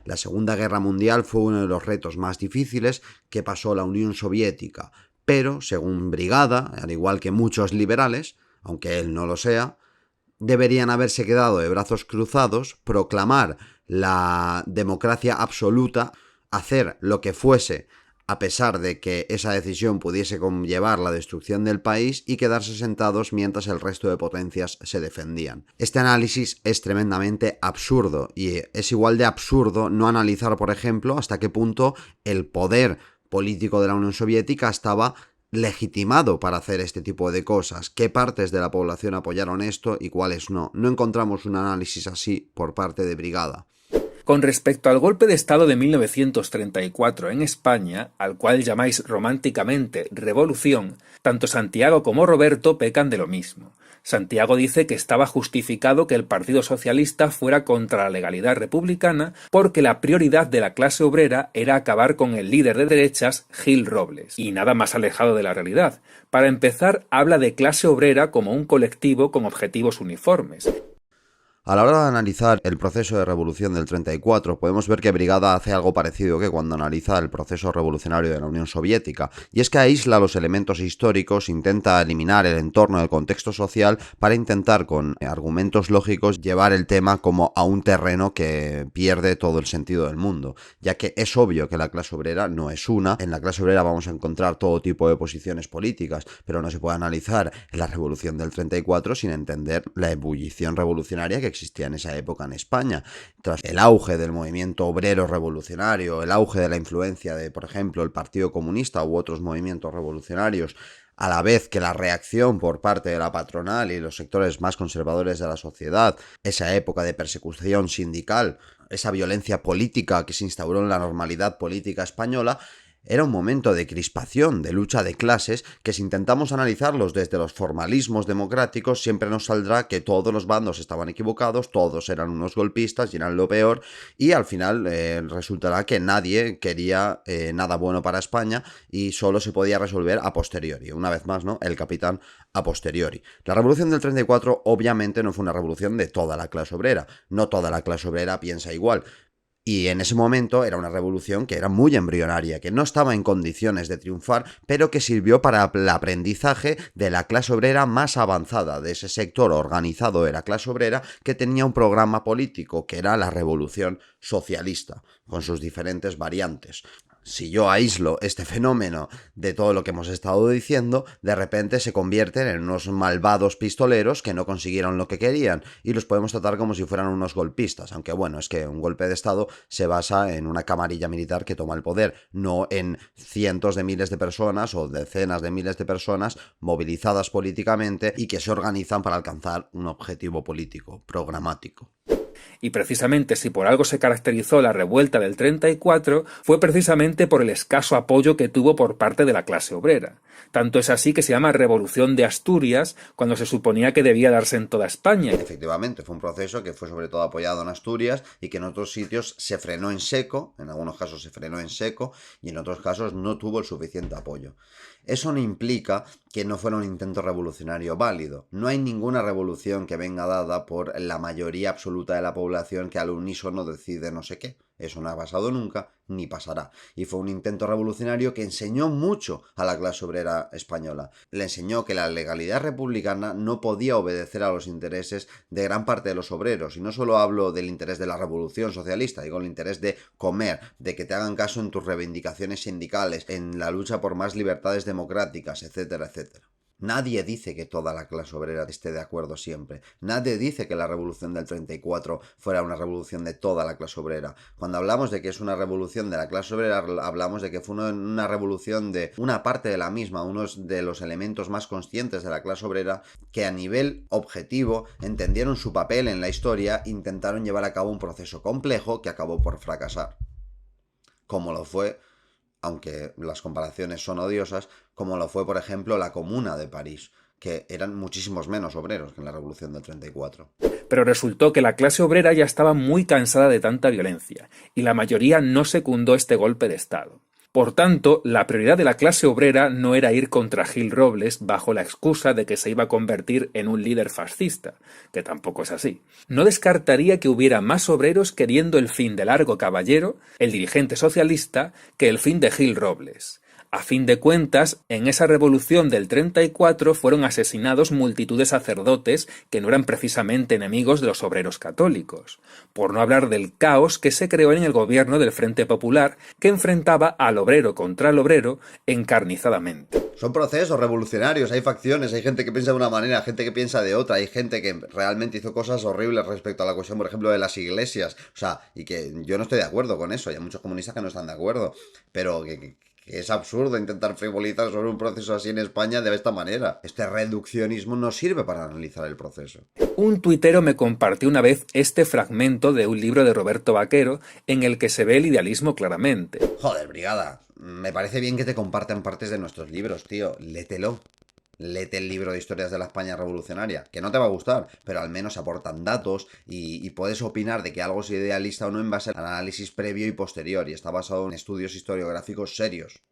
La Segunda Guerra Mundial fue uno de los retos más difíciles que pasó la Unión Soviética, pero, según Brigada, al igual que muchos liberales, aunque él no lo sea, deberían haberse quedado de brazos cruzados, proclamar la democracia absoluta, hacer lo que fuese a pesar de que esa decisión pudiese conllevar la destrucción del país y quedarse sentados mientras el resto de potencias se defendían. Este análisis es tremendamente absurdo y es igual de absurdo no analizar, por ejemplo, hasta qué punto el poder político de la Unión Soviética estaba legitimado para hacer este tipo de cosas, qué partes de la población apoyaron esto y cuáles no. No encontramos un análisis así por parte de Brigada. Con respecto al golpe de Estado de 1934 en España, al cual llamáis románticamente revolución, tanto Santiago como Roberto pecan de lo mismo. Santiago dice que estaba justificado que el Partido Socialista fuera contra la legalidad republicana porque la prioridad de la clase obrera era acabar con el líder de derechas, Gil Robles, y nada más alejado de la realidad. Para empezar, habla de clase obrera como un colectivo con objetivos uniformes. A la hora de analizar el proceso de revolución del 34, podemos ver que Brigada hace algo parecido que cuando analiza el proceso revolucionario de la Unión Soviética, y es que aísla los elementos históricos, intenta eliminar el entorno del contexto social para intentar con argumentos lógicos llevar el tema como a un terreno que pierde todo el sentido del mundo, ya que es obvio que la clase obrera no es una. En la clase obrera vamos a encontrar todo tipo de posiciones políticas, pero no se puede analizar la revolución del 34 sin entender la ebullición revolucionaria que existía en esa época en España. Tras el auge del movimiento obrero revolucionario, el auge de la influencia de, por ejemplo, el Partido Comunista u otros movimientos revolucionarios, a la vez que la reacción por parte de la patronal y los sectores más conservadores de la sociedad, esa época de persecución sindical, esa violencia política que se instauró en la normalidad política española, era un momento de crispación, de lucha de clases, que si intentamos analizarlos desde los formalismos democráticos siempre nos saldrá que todos los bandos estaban equivocados, todos eran unos golpistas y eran lo peor, y al final resultará que nadie quería nada bueno para España y solo se podía resolver a posteriori. Una vez más, ¿no? El capitán a posteriori. La revolución del 34 obviamente no fue una revolución de toda la clase obrera, no toda la clase obrera piensa igual. Y en ese momento era una revolución que era muy embrionaria, que no estaba en condiciones de triunfar, pero que sirvió para el aprendizaje de la clase obrera más avanzada, de ese sector organizado de la clase obrera que tenía un programa político, que era la revolución socialista, con sus diferentes variantes. Si yo aíslo este fenómeno de todo lo que hemos estado diciendo, de repente se convierten en unos malvados pistoleros que no consiguieron lo que querían y los podemos tratar como si fueran unos golpistas, aunque bueno, es que un golpe de Estado se basa en una camarilla militar que toma el poder, no en cientos de miles de personas o decenas de miles de personas movilizadas políticamente y que se organizan para alcanzar un objetivo político, programático. Y precisamente si por algo se caracterizó la revuelta del 34, fue precisamente por el escaso apoyo que tuvo por parte de la clase obrera. Tanto es así que se llama Revolución de Asturias, cuando se suponía que debía darse en toda España. Efectivamente, fue un proceso que fue sobre todo apoyado en Asturias y que en otros sitios se frenó en seco, en algunos casos se frenó en seco y en otros casos no tuvo el suficiente apoyo. Eso no implica que no fuera un intento revolucionario válido. No hay ninguna revolución que venga dada por la mayoría absoluta de la población que al unísono decide no sé qué. Eso no ha pasado nunca, ni pasará. Y fue un intento revolucionario que enseñó mucho a la clase obrera española. Le enseñó que la legalidad republicana no podía obedecer a los intereses de gran parte de los obreros. Y no solo hablo del interés de la revolución socialista, digo el interés de comer, de que te hagan caso en tus reivindicaciones sindicales, en la lucha por más libertades democráticas, etcétera, etcétera. Nadie dice que toda la clase obrera esté de acuerdo siempre. Nadie dice que la revolución del 34 fuera una revolución de toda la clase obrera. Cuando hablamos de que es una revolución de la clase obrera, hablamos de que fue una revolución de una parte de la misma, unos de los elementos más conscientes de la clase obrera que a nivel objetivo entendieron su papel en la historia e intentaron llevar a cabo un proceso complejo que acabó por fracasar. Como lo fue, aunque las comparaciones son odiosas, como lo fue, por ejemplo, la Comuna de París, que eran muchísimos menos obreros que en la Revolución del 34. Pero resultó que la clase obrera ya estaba muy cansada de tanta violencia, y la mayoría no secundó este golpe de Estado. Por tanto, la prioridad de la clase obrera no era ir contra Gil Robles bajo la excusa de que se iba a convertir en un líder fascista, que tampoco es así. No descartaría que hubiera más obreros queriendo el fin de Largo Caballero, el dirigente socialista, que el fin de Gil Robles. A fin de cuentas, en esa revolución del 34 fueron asesinados multitud de sacerdotes que no eran precisamente enemigos de los obreros católicos, por no hablar del caos que se creó en el gobierno del Frente Popular, que enfrentaba al obrero contra el obrero encarnizadamente. Son procesos revolucionarios, hay facciones, hay gente que piensa de una manera, gente que piensa de otra, hay gente que realmente hizo cosas horribles respecto a la cuestión, por ejemplo, de las iglesias, o sea, y que yo no estoy de acuerdo con eso, hay muchos comunistas que no están de acuerdo, pero que es absurdo intentar frivolizar sobre un proceso así en España de esta manera. Este reduccionismo no sirve para analizar el proceso. Un tuitero me compartió una vez este fragmento de un libro de Roberto Vaquero en el que se ve el idealismo claramente. Joder, brigada, me parece bien que te compartan partes de nuestros libros, tío, lételo. Léete el libro de historias de la España revolucionaria, que no te va a gustar, pero al menos aportan datos y puedes opinar de que algo es idealista o no en base al análisis previo y posterior, y está basado en estudios historiográficos serios.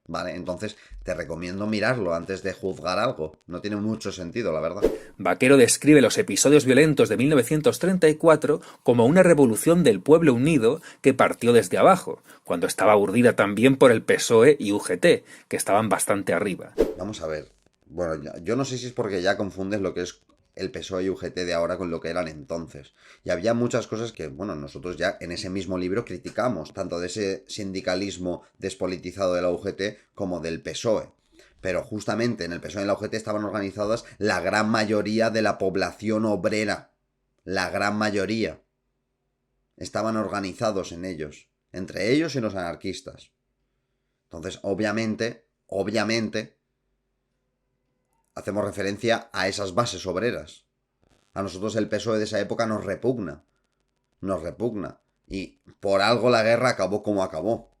Vale, entonces te recomiendo mirarlo antes de juzgar algo. No tiene mucho sentido, la verdad. Vaquero describe los episodios violentos de 1934 como una revolución del pueblo unido que partió desde abajo, cuando estaba urdida también por el PSOE y UGT, que estaban bastante arriba. Vamos a ver. Bueno, yo no sé si es porque ya confundes lo que es el PSOE y UGT de ahora con lo que eran entonces. Y había muchas cosas que, bueno, nosotros ya en ese mismo libro criticamos, tanto de ese sindicalismo despolitizado de la UGT como del PSOE. Pero justamente en el PSOE y en la UGT estaban organizadas la gran mayoría de la población obrera. La gran mayoría. Estaban organizados en ellos. Entre ellos y los anarquistas. Entonces, obviamente, hacemos referencia a esas bases obreras. A nosotros el PSOE de esa época nos repugna. Y por algo la guerra acabó como acabó.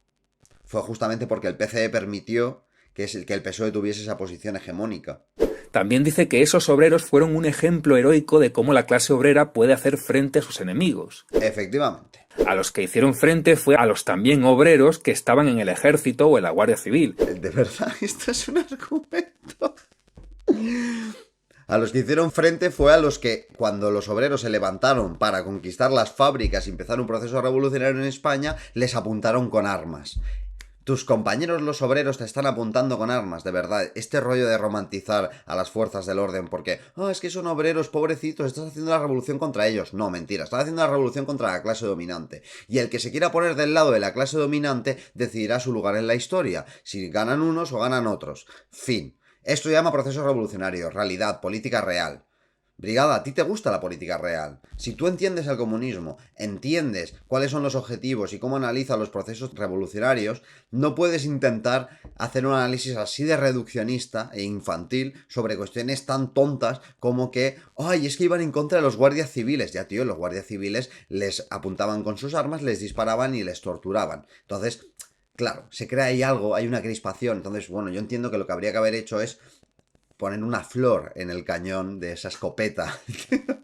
Fue justamente porque el PCE permitió que el PSOE tuviese esa posición hegemónica. También dice que esos obreros fueron un ejemplo heroico de cómo la clase obrera puede hacer frente a sus enemigos. Efectivamente. A los que hicieron frente fue a los también obreros que estaban en el ejército o en la Guardia Civil. De verdad, esto es un argumento. A los que hicieron frente fue a los que, cuando los obreros se levantaron para conquistar las fábricas y empezar un proceso revolucionario en España, les apuntaron con armas. Tus compañeros los obreros te están apuntando con armas, de verdad. Este rollo de romantizar a las fuerzas del orden porque, es que son obreros, pobrecitos, estás haciendo la revolución contra ellos. No, mentira, estás haciendo la revolución contra la clase dominante. Y el que se quiera poner del lado de la clase dominante decidirá su lugar en la historia, si ganan unos o ganan otros. Fin. Esto se llama proceso revolucionario, realidad, política real. Brigada, ¿a ti te gusta la política real? Si tú entiendes el comunismo, entiendes cuáles son los objetivos y cómo analiza los procesos revolucionarios, no puedes intentar hacer un análisis así de reduccionista e infantil sobre cuestiones tan tontas como que, es que iban en contra de los guardias civiles. Ya, tío, los guardias civiles les apuntaban con sus armas, les disparaban y les torturaban. Entonces, claro, se crea ahí algo, hay una crispación. Entonces, bueno, yo entiendo que lo que habría que haber hecho es poner una flor en el cañón de esa escopeta.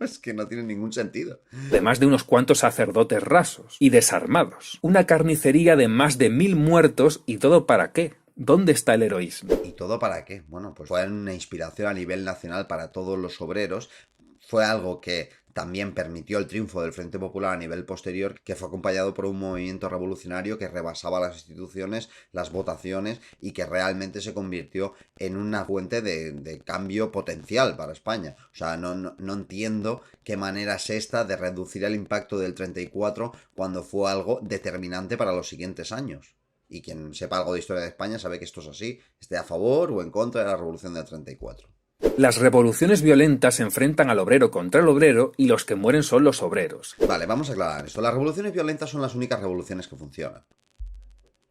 Es que no tiene ningún sentido. Además de unos cuantos sacerdotes rasos y desarmados. Una carnicería de más de 1000 muertos, ¿y todo para qué? ¿Dónde está el heroísmo? ¿Y todo para qué? Bueno, pues fue una inspiración a nivel nacional para todos los obreros. Fue algo que también permitió el triunfo del Frente Popular a nivel posterior, que fue acompañado por un movimiento revolucionario que rebasaba las instituciones, las votaciones y que realmente se convirtió en una fuente de cambio potencial para España. O sea, no entiendo qué manera es esta de reducir el impacto del 34 cuando fue algo determinante para los siguientes años. Y quien sepa algo de historia de España sabe que esto es así, esté a favor o en contra de la revolución del 34. Las revoluciones violentas se enfrentan al obrero contra el obrero y los que mueren son los obreros. Vale, vamos a aclarar esto. Las revoluciones violentas son las únicas revoluciones que funcionan.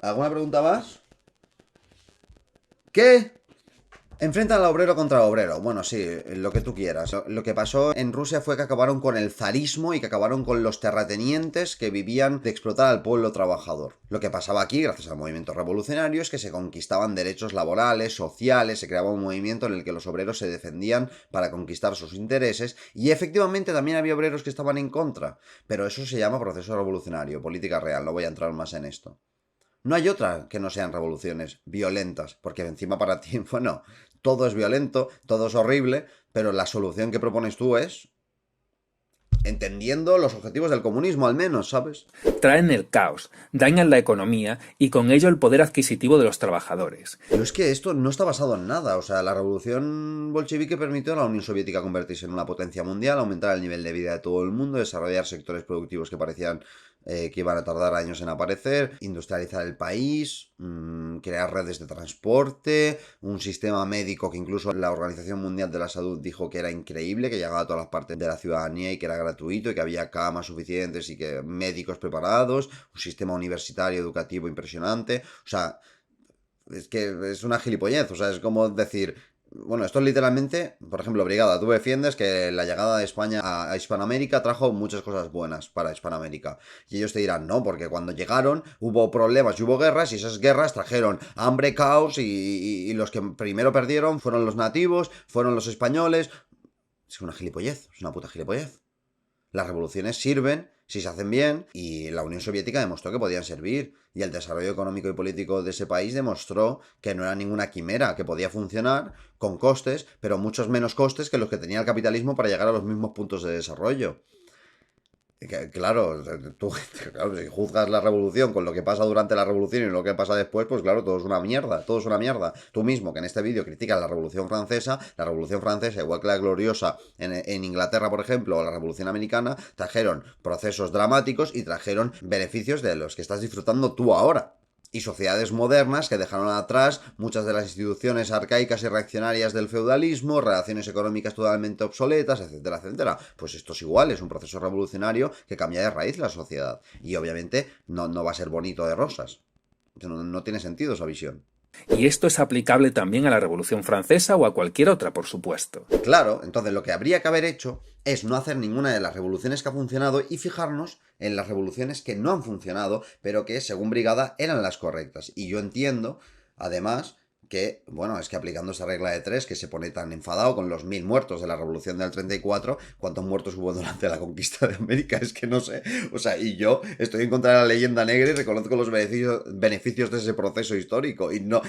¿Alguna pregunta más? ¿Qué? Enfrentan al obrero contra el obrero. Bueno, sí, lo que tú quieras. Lo que pasó en Rusia fue que acabaron con el zarismo y que acabaron con los terratenientes que vivían de explotar al pueblo trabajador. Lo que pasaba aquí, gracias al movimiento revolucionario, es que se conquistaban derechos laborales, sociales, se creaba un movimiento en el que los obreros se defendían para conquistar sus intereses y efectivamente también había obreros que estaban en contra. Pero eso se llama proceso revolucionario, política real, no voy a entrar más en esto. No hay otra que no sean revoluciones violentas, porque encima para ti, bueno, todo es violento, todo es horrible, pero la solución que propones tú es entendiendo los objetivos del comunismo, al menos, ¿sabes? Traen el caos, dañan la economía y con ello el poder adquisitivo de los trabajadores. Pero es que esto no está basado en nada. O sea, la revolución bolchevique permitió a la Unión Soviética convertirse en una potencia mundial, aumentar el nivel de vida de todo el mundo, desarrollar sectores productivos que parecían que iban a tardar años en aparecer, industrializar el país, crear redes de transporte, un sistema médico que incluso la Organización Mundial de la Salud dijo que era increíble, que llegaba a todas las partes de la ciudadanía y que era gratuito y que había camas suficientes y que médicos preparados, un sistema universitario educativo impresionante. O sea, es que es una gilipollez. O sea, es como decir... Bueno, esto es literalmente, por ejemplo, Brigada, tú defiendes que la llegada de España a Hispanoamérica trajo muchas cosas buenas para Hispanoamérica. Y ellos te dirán, no, porque cuando llegaron hubo problemas y hubo guerras y esas guerras trajeron hambre, caos y los que primero perdieron fueron los nativos, fueron los españoles. Es una gilipollez, es una puta gilipollez. Las revoluciones sirven si se hacen bien y la Unión Soviética demostró que podían servir y el desarrollo económico y político de ese país demostró que no era ninguna quimera, que podía funcionar con costes, pero muchos menos costes que los que tenía el capitalismo para llegar a los mismos puntos de desarrollo. Claro, tú si juzgas la revolución con lo que pasa durante la revolución y lo que pasa después, pues claro, todo es una mierda, todo es una mierda. Tú mismo, que en este vídeo criticas la revolución francesa, igual que la gloriosa en Inglaterra, por ejemplo, o la revolución americana, trajeron procesos dramáticos y trajeron beneficios de los que estás disfrutando tú ahora. Y sociedades modernas que dejaron atrás muchas de las instituciones arcaicas y reaccionarias del feudalismo, relaciones económicas totalmente obsoletas, etcétera, etcétera. Pues esto es igual, es un proceso revolucionario que cambia de raíz la sociedad. Y obviamente no va a ser bonito de rosas. No tiene sentido esa visión. Y esto es aplicable también a la Revolución Francesa o a cualquier otra, por supuesto. Claro, entonces lo que habría que haber hecho es no hacer ninguna de las revoluciones que ha funcionado y fijarnos en las revoluciones que no han funcionado, pero que, según Brigada, eran las correctas. Y yo entiendo, además, que, bueno, es que aplicando esa regla de 3, que se pone tan enfadado con los 1000 muertos de la revolución del 34, ¿cuántos muertos hubo durante la conquista de América? Es que no sé. O sea, y yo estoy en contra de la leyenda negra y reconozco los beneficios de ese proceso histórico. Y no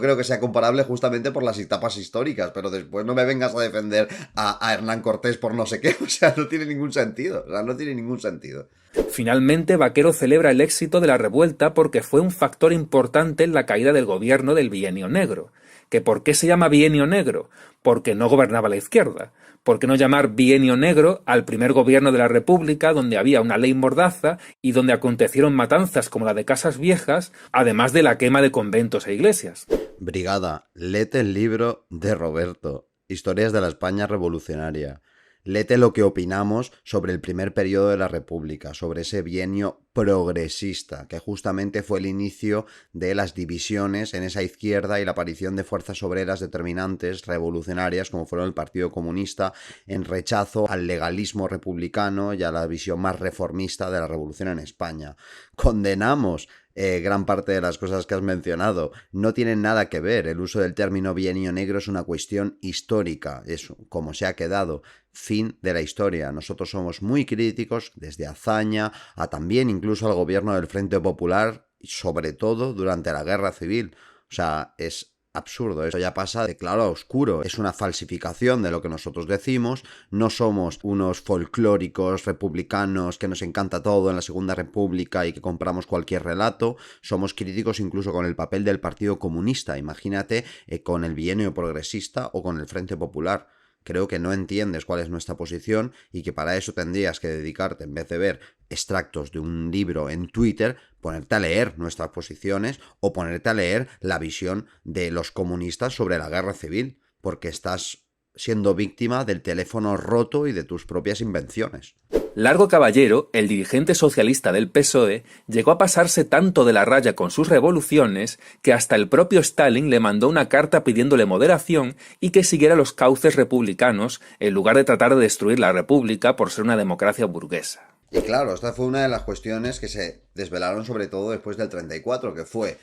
creo que sea comparable justamente por las etapas históricas, pero después no me vengas a defender a Hernán Cortés por no sé qué. O sea, no tiene ningún sentido. O sea, no tiene ningún sentido. Finalmente, Vaquero celebra el éxito de la revuelta porque fue un factor importante en la caída del gobierno del Bienio Negro. ¿Que por qué se llama Bienio Negro? Porque no gobernaba la izquierda. ¿Por qué no llamar Bienio Negro al primer gobierno de la República, donde había una ley mordaza y donde acontecieron matanzas como la de Casas Viejas, además de la quema de conventos e iglesias? Brigada, léete el libro de Roberto, Historias de la España revolucionaria. Léete lo que opinamos sobre el primer periodo de la República, sobre ese bienio progresista, que justamente fue el inicio de las divisiones en esa izquierda y la aparición de fuerzas obreras determinantes, revolucionarias, como fueron el Partido Comunista, en rechazo al legalismo republicano y a la visión más reformista de la revolución en España. Condenamos gran parte de las cosas que has mencionado. No tienen nada que ver. El uso del término bienio negro es una cuestión histórica. Es como se ha quedado. Fin de la historia. Nosotros somos muy críticos desde Azaña a también incluso al gobierno del Frente Popular, sobre todo durante la Guerra Civil. O sea, es absurdo. Eso ya pasa de claro a oscuro. Es una falsificación de lo que nosotros decimos. No somos unos folclóricos republicanos que nos encanta todo en la Segunda República y que compramos cualquier relato. Somos críticos incluso con el papel del Partido Comunista. Imagínate con el Bienio Progresista o con el Frente Popular. Creo que no entiendes cuál es nuestra posición y que para eso tendrías que dedicarte, en vez de ver extractos de un libro en Twitter, ponerte a leer nuestras posiciones o ponerte a leer la visión de los comunistas sobre la guerra civil, porque estás siendo víctima del teléfono roto y de tus propias invenciones. Largo Caballero, el dirigente socialista del PSOE, llegó a pasarse tanto de la raya con sus revoluciones que hasta el propio Stalin le mandó una carta pidiéndole moderación y que siguiera los cauces republicanos en lugar de tratar de destruir la república por ser una democracia burguesa. Y claro, esta fue una de las cuestiones que se desvelaron sobre todo después del 34, que fue: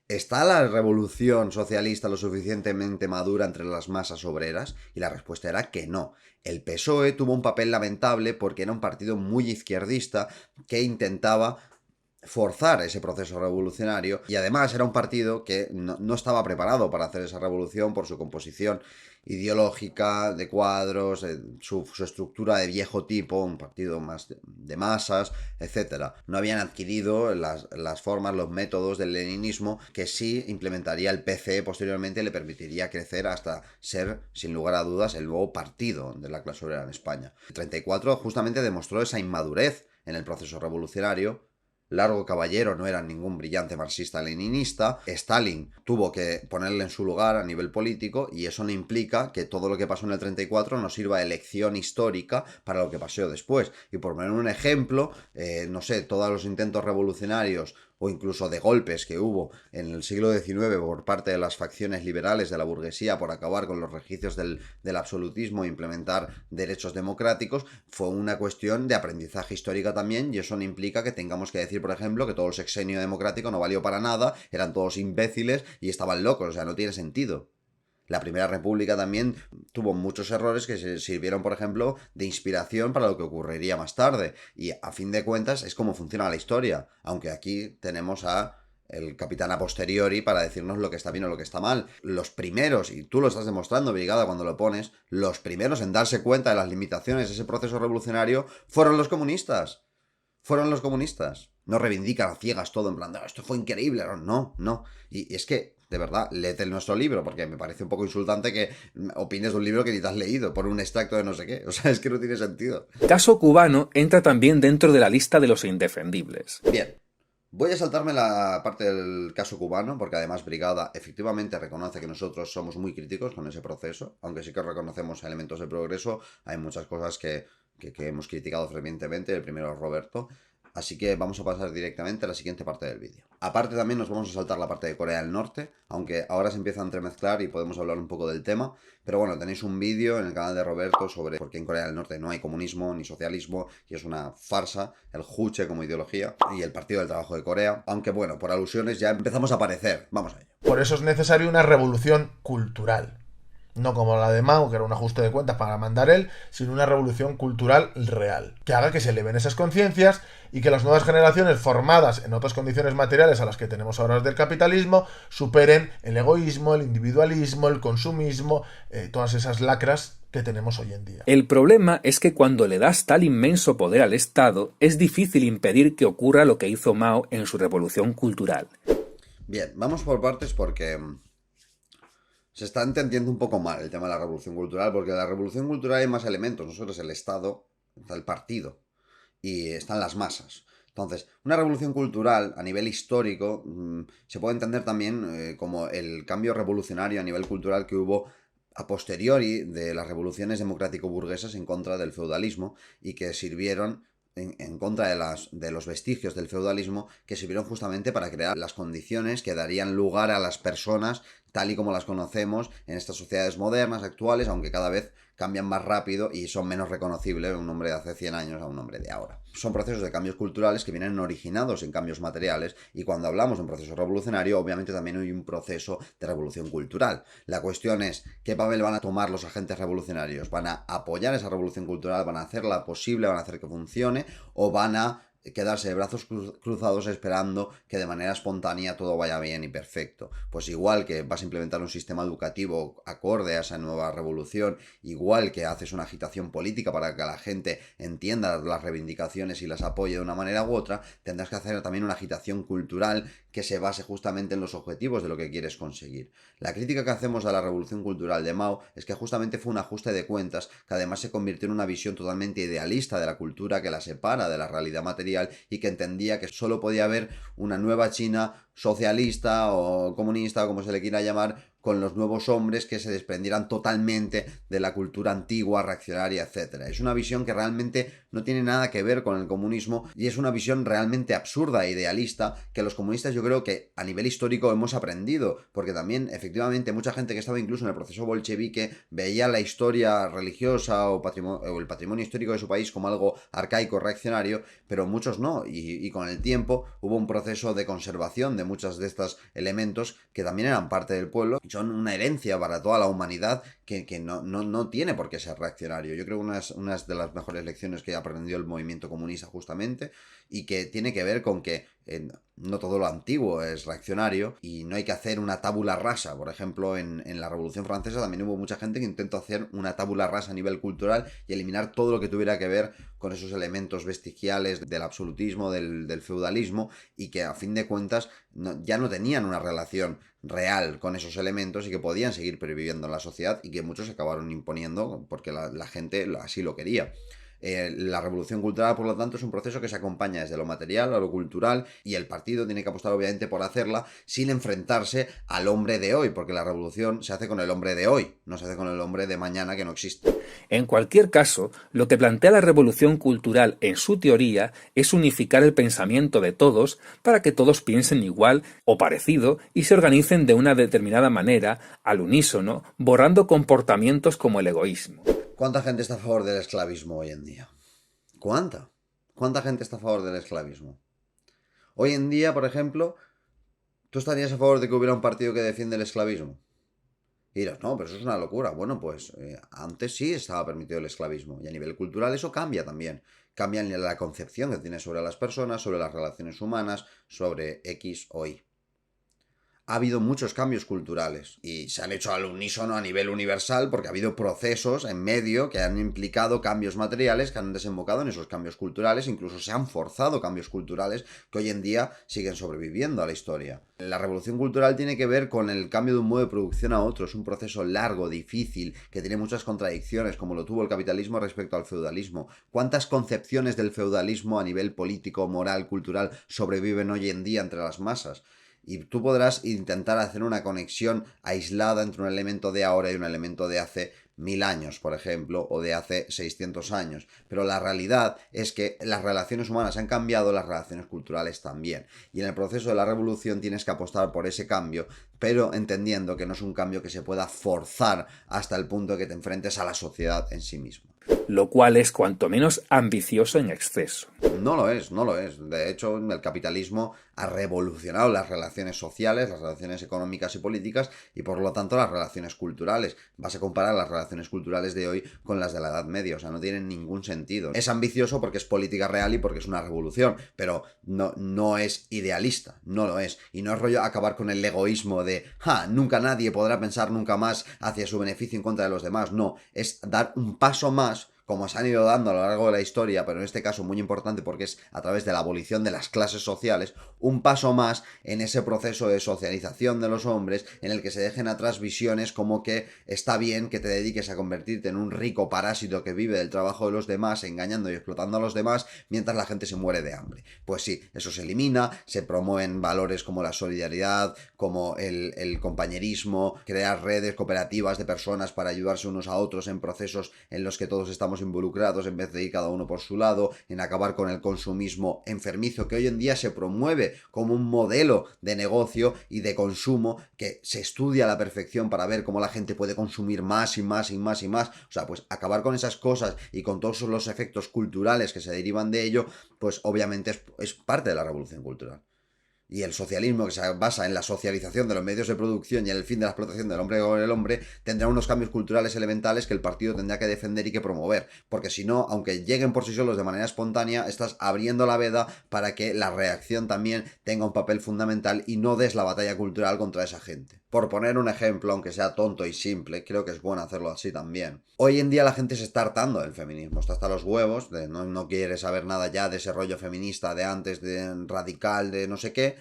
¿está la revolución socialista lo suficientemente madura entre las masas obreras? Y la respuesta era que no. El PSOE tuvo un papel lamentable porque era un partido muy izquierdista que intentaba forzar ese proceso revolucionario, y además era un partido que no estaba preparado para hacer esa revolución por su composición ideológica, de cuadros, su estructura de viejo tipo, un partido más de masas, etc. No habían adquirido las formas, los métodos del leninismo que sí implementaría el PC posteriormente y le permitiría crecer hasta ser, sin lugar a dudas, el nuevo partido de la clase obrera en España. El 34 justamente demostró esa inmadurez en el proceso revolucionario. Largo Caballero no era ningún brillante marxista-leninista. Stalin tuvo que ponerle en su lugar a nivel político, y eso no implica que todo lo que pasó en el 34 nos sirva de lección histórica para lo que pasó después. Y por poner un ejemplo, no sé, todos los intentos revolucionarios o incluso de golpes que hubo en el siglo XIX por parte de las facciones liberales de la burguesía por acabar con los resquicios del absolutismo e implementar derechos democráticos, fue una cuestión de aprendizaje histórica también, y eso no implica que tengamos que decir, por ejemplo, que todo el sexenio democrático no valió para nada, eran todos imbéciles y estaban locos. O sea, no tiene sentido. La Primera República también tuvo muchos errores que se sirvieron, por ejemplo, de inspiración para lo que ocurriría más tarde. Y a fin de cuentas es como funciona la historia. Aunque aquí tenemos a el capitán a posteriori para decirnos lo que está bien o lo que está mal. Los primeros, y tú lo estás demostrando, Brigada, cuando lo pones, los primeros en darse cuenta de las limitaciones de ese proceso revolucionario fueron los comunistas. Fueron los comunistas. No reivindican a ciegas todo en plan, esto fue increíble. No. Y es que, de verdad, léete nuestro libro, porque me parece un poco insultante que opines de un libro que ni te has leído por un extracto de no sé qué. O sea, es que no tiene sentido. Caso Cubano entra también dentro de la lista de los indefendibles. Bien. Voy a saltarme la parte del caso cubano, porque además Brigada efectivamente reconoce que nosotros somos muy críticos con ese proceso, aunque sí que reconocemos elementos de progreso. Hay muchas cosas que hemos criticado fervientemente. El primero es Roberto. Así que vamos a pasar directamente a la siguiente parte del vídeo. Aparte también nos vamos a saltar la parte de Corea del Norte, aunque ahora se empieza a entremezclar y podemos hablar un poco del tema. Pero bueno, tenéis un vídeo en el canal de Roberto sobre por qué en Corea del Norte no hay comunismo ni socialismo y es una farsa, el juche como ideología y el Partido del Trabajo de Corea. Aunque bueno, por alusiones ya empezamos a aparecer. Vamos a ello. Por eso es necesario una revolución cultural. No como la de Mao, que era un ajuste de cuentas para mandar él, sino una revolución cultural real, que haga que se eleven esas conciencias y que las nuevas generaciones formadas en otras condiciones materiales a las que tenemos ahora del capitalismo superen el egoísmo, el individualismo, el consumismo, todas esas lacras que tenemos hoy en día. El problema es que cuando le das tal inmenso poder al Estado, es difícil impedir que ocurra lo que hizo Mao en su revolución cultural. Bien, vamos por partes porque se está entendiendo un poco mal el tema de la revolución cultural, porque en la revolución cultural hay más elementos. Nosotros el Estado, está el partido y están las masas. Entonces, una revolución cultural a nivel histórico se puede entender también como el cambio revolucionario a nivel cultural que hubo a posteriori de las revoluciones democrático-burguesas en contra del feudalismo y que sirvieron en contra de los vestigios del feudalismo, que sirvieron justamente para crear las condiciones que darían lugar a las personas tal y como las conocemos en estas sociedades modernas, actuales, aunque cada vez cambian más rápido y son menos reconocibles un hombre de hace 100 años a un hombre de ahora. Son procesos de cambios culturales que vienen originados en cambios materiales, y cuando hablamos de un proceso revolucionario, obviamente también hay un proceso de revolución cultural. La cuestión es, ¿qué papel van a tomar los agentes revolucionarios? ¿Van a apoyar esa revolución cultural? ¿Van a hacerla posible? ¿Van a hacer que funcione? ¿O van a quedarse de brazos cruzados esperando que de manera espontánea todo vaya bien y perfecto. Pues igual que vas a implementar un sistema educativo acorde a esa nueva revolución, igual que haces una agitación política para que la gente entienda las reivindicaciones y las apoye de una manera u otra, tendrás que hacer también una agitación cultural que se base justamente en los objetivos de lo que quieres conseguir. La crítica que hacemos a la revolución cultural de Mao es que justamente fue un ajuste de cuentas que además se convirtió en una visión totalmente idealista de la cultura que la separa de la realidad material y que entendía que solo podía haber una nueva China socialista o comunista, o como se le quiera llamar, con los nuevos hombres que se desprendieran totalmente de la cultura antigua, reaccionaria, etc. Es una visión que realmente no tiene nada que ver con el comunismo y es una visión realmente absurda e idealista que los comunistas yo creo que a nivel histórico hemos aprendido, porque también efectivamente mucha gente que estaba incluso en el proceso bolchevique veía la historia religiosa o el patrimonio histórico de su país como algo arcaico, reaccionario, pero muchos no, y con el tiempo hubo un proceso de conservación de muchos de estos elementos que también eran parte del pueblo y son una herencia para toda la humanidad que no tiene por qué ser reaccionario. Yo creo que una de las mejores lecciones que aprendió el movimiento comunista justamente y que tiene que ver con que no todo lo antiguo es reaccionario y no hay que hacer una tabula rasa. Por ejemplo, en la Revolución Francesa también hubo mucha gente que intentó hacer una tabula rasa a nivel cultural y eliminar todo lo que tuviera que ver con esos elementos vestigiales del absolutismo, del feudalismo y que a fin de cuentas ya no tenían una relación real con esos elementos y que podían seguir perviviendo en la sociedad y que muchos se acabaron imponiendo porque la gente así lo quería. La revolución cultural, por lo tanto, es un proceso que se acompaña desde lo material a lo cultural y el partido tiene que apostar obviamente por hacerla sin enfrentarse al hombre de hoy, porque la revolución se hace con el hombre de hoy, no se hace con el hombre de mañana que no existe. En cualquier caso, lo que plantea la revolución cultural en su teoría es unificar el pensamiento de todos para que todos piensen igual o parecido y se organicen de una determinada manera, al unísono, borrando comportamientos como el egoísmo. ¿Cuánta gente está a favor del esclavismo hoy en día? ¿Cuánta? ¿Cuánta gente está a favor del esclavismo? Hoy en día, por ejemplo, ¿tú estarías a favor de que hubiera un partido que defiende el esclavismo? Y dirás, no, pero eso es una locura. Bueno, pues antes sí estaba permitido el esclavismo. Y a nivel cultural eso cambia también. Cambia en la concepción que tienes sobre las personas, sobre las relaciones humanas, sobre X o Y. Ha habido muchos cambios culturales y se han hecho al unísono a nivel universal porque ha habido procesos en medio que han implicado cambios materiales que han desembocado en esos cambios culturales, incluso se han forzado cambios culturales que hoy en día siguen sobreviviendo a la historia. La revolución cultural tiene que ver con el cambio de un modo de producción a otro, es un proceso largo, difícil, que tiene muchas contradicciones, como lo tuvo el capitalismo respecto al feudalismo. ¿Cuántas concepciones del feudalismo a nivel político, moral, cultural sobreviven hoy en día entre las masas? Y tú podrás intentar hacer una conexión aislada entre un elemento de ahora y un elemento de hace 1000 años, por ejemplo, o de hace 600 años. Pero la realidad es que las relaciones humanas han cambiado, las relaciones culturales también. Y en el proceso de la revolución tienes que apostar por ese cambio, pero entendiendo que no es un cambio que se pueda forzar hasta el punto de que te enfrentes a la sociedad en sí mismo. Lo cual es cuanto menos ambicioso en exceso. No lo es, no lo es. De hecho, el capitalismo ha revolucionado las relaciones sociales, las relaciones económicas y políticas y por lo tanto las relaciones culturales. Vas a comparar las relaciones culturales de hoy con las de la Edad Media, o sea, no tienen ningún sentido. Es ambicioso porque es política real y porque es una revolución, pero no es idealista, no lo es. Y no es rollo acabar con el egoísmo de, nunca nadie podrá pensar nunca más hacia su beneficio en contra de los demás. No, es dar un paso más, como se han ido dando a lo largo de la historia, pero en este caso muy importante porque es a través de la abolición de las clases sociales, un paso más en ese proceso de socialización de los hombres en el que se dejen atrás visiones como que está bien que te dediques a convertirte en un rico parásito que vive del trabajo de los demás, engañando y explotando a los demás mientras la gente se muere de hambre. Pues sí, eso se elimina, se promueven valores como la solidaridad, como el compañerismo, crear redes cooperativas de personas para ayudarse unos a otros en procesos en los que todos estamos involucrados en vez de ir cada uno por su lado, en acabar con el consumismo enfermizo que hoy en día se promueve como un modelo de negocio y de consumo que se estudia a la perfección para ver cómo la gente puede consumir más y más y más y más. O sea, pues acabar con esas cosas y con todos los efectos culturales que se derivan de ello, pues obviamente es parte de la revolución cultural. y el socialismo, que se basa en la socialización de los medios de producción y en el fin de la explotación del hombre con el hombre, tendrá unos cambios culturales elementales que el partido tendrá que defender y que promover, porque si no, aunque lleguen por sí solos de manera espontánea, estás abriendo la veda para que la reacción también tenga un papel fundamental y no des la batalla cultural contra esa gente. Por poner un ejemplo, aunque sea tonto y simple, creo que es bueno hacerlo así también. Hoy en día la gente se está hartando del feminismo, está hasta los huevos, no quiere saber nada ya de ese rollo feminista de antes, de radical, de no sé qué,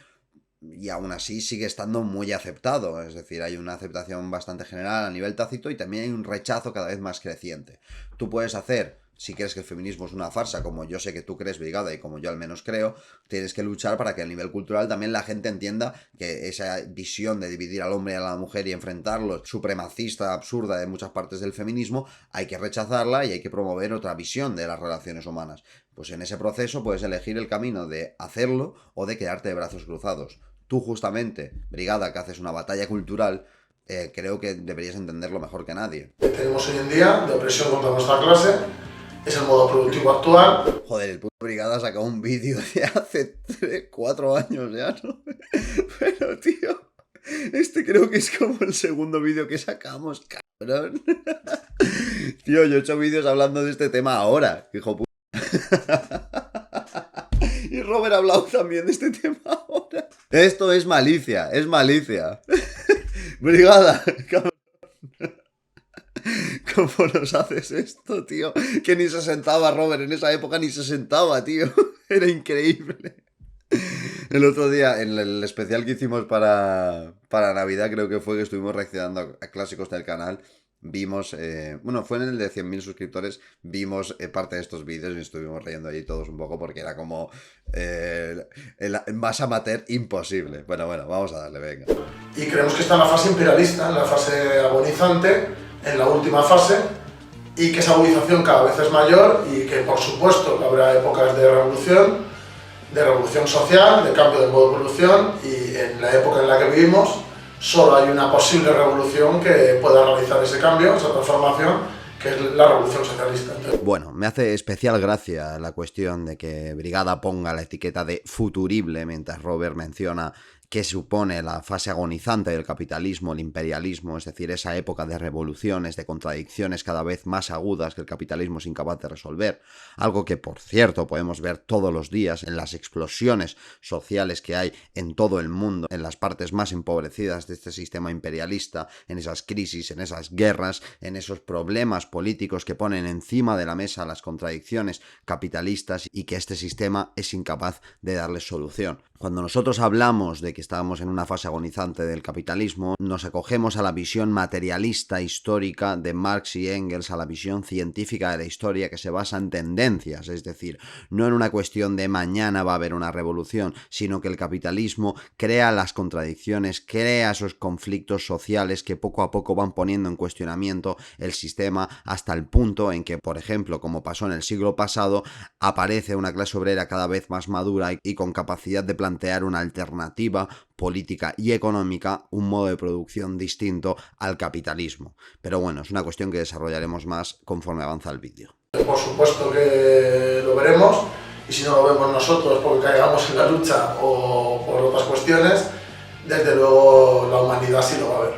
y aún así sigue estando muy aceptado, es decir, hay una aceptación bastante general a nivel tácito y también hay un rechazo cada vez más creciente. Tú puedes hacer, si crees que el feminismo es una farsa, como yo sé que tú crees, Brigada, y como yo al menos creo, tienes que luchar para que a nivel cultural también la gente entienda que esa visión de dividir al hombre y a la mujer y enfrentarlos, supremacista, absurda de muchas partes del feminismo, hay que rechazarla y hay que promover otra visión de las relaciones humanas. Pues en ese proceso puedes elegir el camino de hacerlo o de quedarte de brazos cruzados. Tú justamente, Brigada, que haces una batalla cultural, creo que deberías entenderlo mejor que nadie. Tenemos hoy en día de opresión contra nuestra clase, es el modo productivo actual. Joder, el puto Brigada ha sacado un vídeo de hace 4 años ya, ¿no? Pero, tío, este creo que es como el segundo vídeo que sacamos, cabrón. Tío, yo he hecho vídeos hablando de este tema ahora, hijo puta. Y Robert ha hablado también de este tema ahora. Esto es malicia, es malicia. Brigada, cabrón. ¿Cómo nos haces esto, tío? Que ni se sentaba Robert, en esa época ni se sentaba, tío. Era increíble. El otro día, en el especial que hicimos para Navidad, creo que fue, que estuvimos reaccionando a clásicos del canal, vimos, bueno, fue en el de 100.000 suscriptores, vimos parte de estos vídeos y estuvimos riendo ahí todos un poco porque era como el más amateur imposible. Bueno, vamos a darle, venga. Y creemos que está en la fase imperialista, en la fase agonizante, en la última fase, y que esa agudización cada vez es mayor y que, por supuesto, habrá épocas de revolución social, de cambio de modo de producción, y en la época en la que vivimos solo hay una posible revolución que pueda realizar ese cambio, esa transformación, que es la revolución socialista. Bueno, me hace especial gracia la cuestión de que Brigada ponga la etiqueta de futurible mientras Robert menciona que supone la fase agonizante del capitalismo, el imperialismo, es decir, esa época de revoluciones, de contradicciones cada vez más agudas que el capitalismo es incapaz de resolver. Algo que, por cierto, podemos ver todos los días en las explosiones sociales que hay en todo el mundo, en las partes más empobrecidas de este sistema imperialista, en esas crisis, en esas guerras, en esos problemas políticos que ponen encima de la mesa las contradicciones capitalistas y que este sistema es incapaz de darles solución. Cuando nosotros hablamos de que estábamos en una fase agonizante del capitalismo, nos acogemos a la visión materialista histórica de Marx y Engels, a la visión científica de la historia que se basa en tendencias, es decir, no en una cuestión de mañana va a haber una revolución, sino que el capitalismo crea las contradicciones, crea esos conflictos sociales que poco a poco van poniendo en cuestionamiento el sistema hasta el punto en que, por ejemplo, como pasó en el siglo pasado, aparece una clase obrera cada vez más madura y con capacidad de plantear una alternativa política y económica, un modo de producción distinto al capitalismo. Pero bueno, es una cuestión que desarrollaremos más conforme avanza el vídeo. Por supuesto que lo veremos, y si no lo vemos nosotros porque caigamos en la lucha o por otras cuestiones, desde luego la humanidad sí lo va a ver.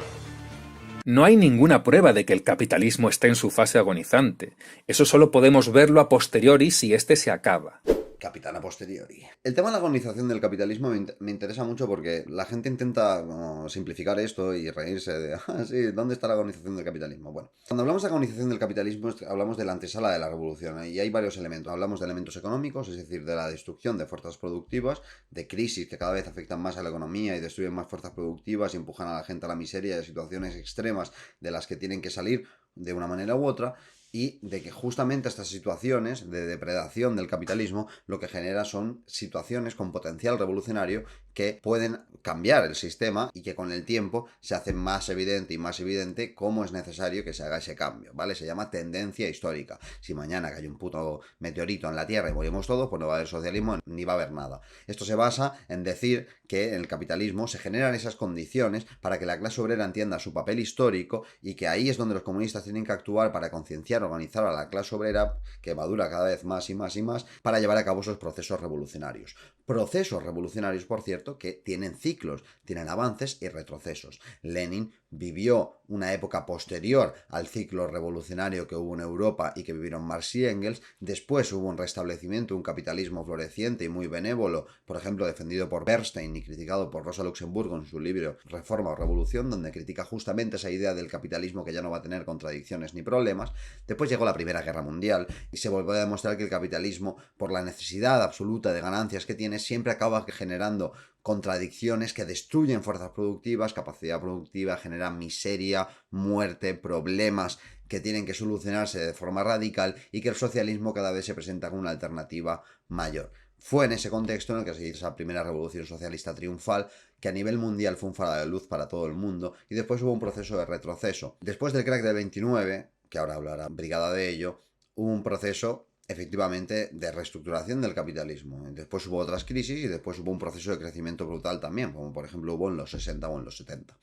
No hay ninguna prueba de que el capitalismo esté en su fase agonizante. Eso solo podemos verlo a posteriori si este se acaba. Capitana posteriori. El tema de la agonización del capitalismo me interesa mucho porque la gente intenta simplificar esto y reírse de, sí, ¿dónde está la agonización del capitalismo? Bueno, cuando hablamos de agonización del capitalismo hablamos de la antesala de la revolución, y hay varios elementos. Hablamos de elementos económicos, es decir, de la destrucción de fuerzas productivas, de crisis que cada vez afectan más a la economía y destruyen más fuerzas productivas y empujan a la gente a la miseria y a situaciones extremas de las que tienen que salir de una manera u otra. Y de que justamente estas situaciones de depredación del capitalismo lo que genera son situaciones con potencial revolucionario que pueden cambiar el sistema y que con el tiempo se hace más evidente y más evidente cómo es necesario que se haga ese cambio, ¿vale? Se llama tendencia histórica. Si mañana cae un puto meteorito en la Tierra y morimos todos, pues no va a haber socialismo ni va a haber nada. Esto se basa en decir que en el capitalismo se generan esas condiciones para que la clase obrera entienda su papel histórico y que ahí es donde los comunistas tienen que actuar para concienciar, organizar a la clase obrera que madura cada vez más y más y más para llevar a cabo esos procesos revolucionarios. Procesos revolucionarios, por cierto, que tienen ciclos, tienen avances y retrocesos. Lenin vivió una época posterior al ciclo revolucionario que hubo en Europa y que vivieron Marx y Engels. Después hubo un restablecimiento, un capitalismo floreciente y muy benévolo, por ejemplo, defendido por Bernstein y criticado por Rosa Luxemburgo en su libro Reforma o Revolución, donde critica justamente esa idea del capitalismo que ya no va a tener contradicciones ni problemas. Después llegó la Primera Guerra Mundial y se volvió a demostrar que el capitalismo, por la necesidad absoluta de ganancias que tiene, siempre acaba generando contradicciones que destruyen fuerzas productivas, capacidad productiva, generan miseria, muerte, problemas que tienen que solucionarse de forma radical y que el socialismo cada vez se presenta como una alternativa mayor. Fue en ese contexto en el que se hizo esa primera revolución socialista triunfal, que a nivel mundial fue un faro de luz para todo el mundo, y después hubo un proceso de retroceso. Después del crack del 29, que ahora hablará Brigada de ello, hubo un proceso efectivamente de reestructuración del capitalismo. Después hubo otras crisis y después hubo un proceso de crecimiento brutal también, como por ejemplo hubo en los 60 o en los 70.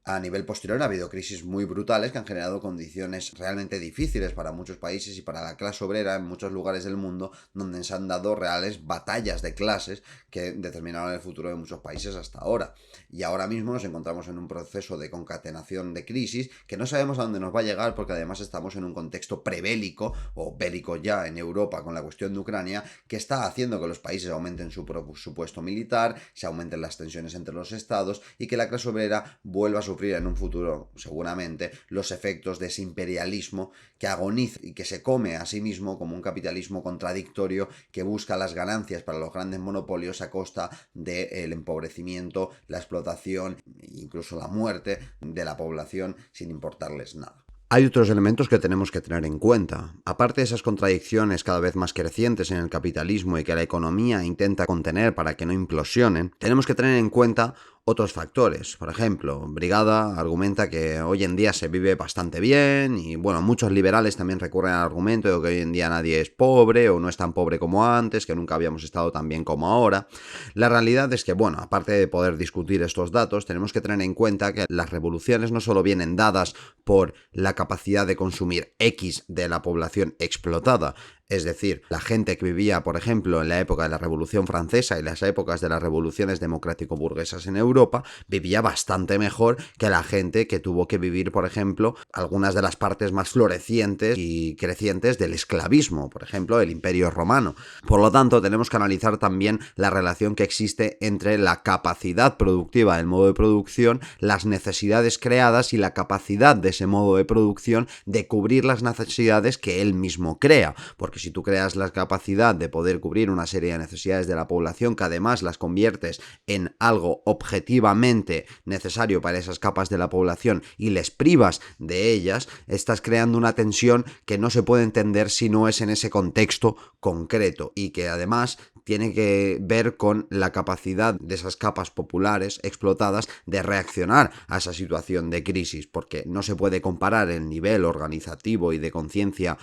A nivel posterior ha habido crisis muy brutales que han generado condiciones realmente difíciles para muchos países y para la clase obrera en muchos lugares del mundo, donde se han dado reales batallas de clases que determinaron el futuro de muchos países hasta ahora. Y ahora mismo nos encontramos en un proceso de concatenación de crisis que no sabemos a dónde nos va a llegar, porque además estamos en un contexto prebélico o bélico ya en Europa con la cuestión de Ucrania, que está haciendo que los países aumenten su presupuesto militar, se aumenten las tensiones entre los estados y que la clase obrera vuelva a sufrir en un futuro, seguramente, los efectos de ese imperialismo que agoniza y que se come a sí mismo como un capitalismo contradictorio que busca las ganancias para los grandes monopolios a costa del empobrecimiento, la explotación e incluso la muerte de la población sin importarles nada. Hay otros elementos que tenemos que tener en cuenta. Aparte de esas contradicciones cada vez más crecientes en el capitalismo y que la economía intenta contener para que no implosionen, tenemos que tener en cuenta otros factores. Por ejemplo, Brigada argumenta que hoy en día se vive bastante bien y, bueno, muchos liberales también recurren al argumento de que hoy en día nadie es pobre o no es tan pobre como antes, que nunca habíamos estado tan bien como ahora. La realidad es que, bueno, aparte de poder discutir estos datos, tenemos que tener en cuenta que las revoluciones no solo vienen dadas por la capacidad de consumir X de la población explotada, es decir, la gente que vivía, por ejemplo, en la época de la Revolución Francesa y las épocas de las revoluciones democrático-burguesas en Europa, vivía bastante mejor que la gente que tuvo que vivir, por ejemplo, algunas de las partes más florecientes y crecientes del esclavismo, por ejemplo, el Imperio Romano. Por lo tanto, tenemos que analizar también la relación que existe entre la capacidad productiva del modo de producción, las necesidades creadas y la capacidad de ese modo de producción de cubrir las necesidades que él mismo crea, porque si tú creas la capacidad de poder cubrir una serie de necesidades de la población que además las conviertes en algo objetivamente necesario para esas capas de la población y les privas de ellas, estás creando una tensión que no se puede entender si no es en ese contexto concreto y que además tiene que ver con la capacidad de esas capas populares explotadas de reaccionar a esa situación de crisis, porque no se puede comparar el nivel organizativo y de conciencia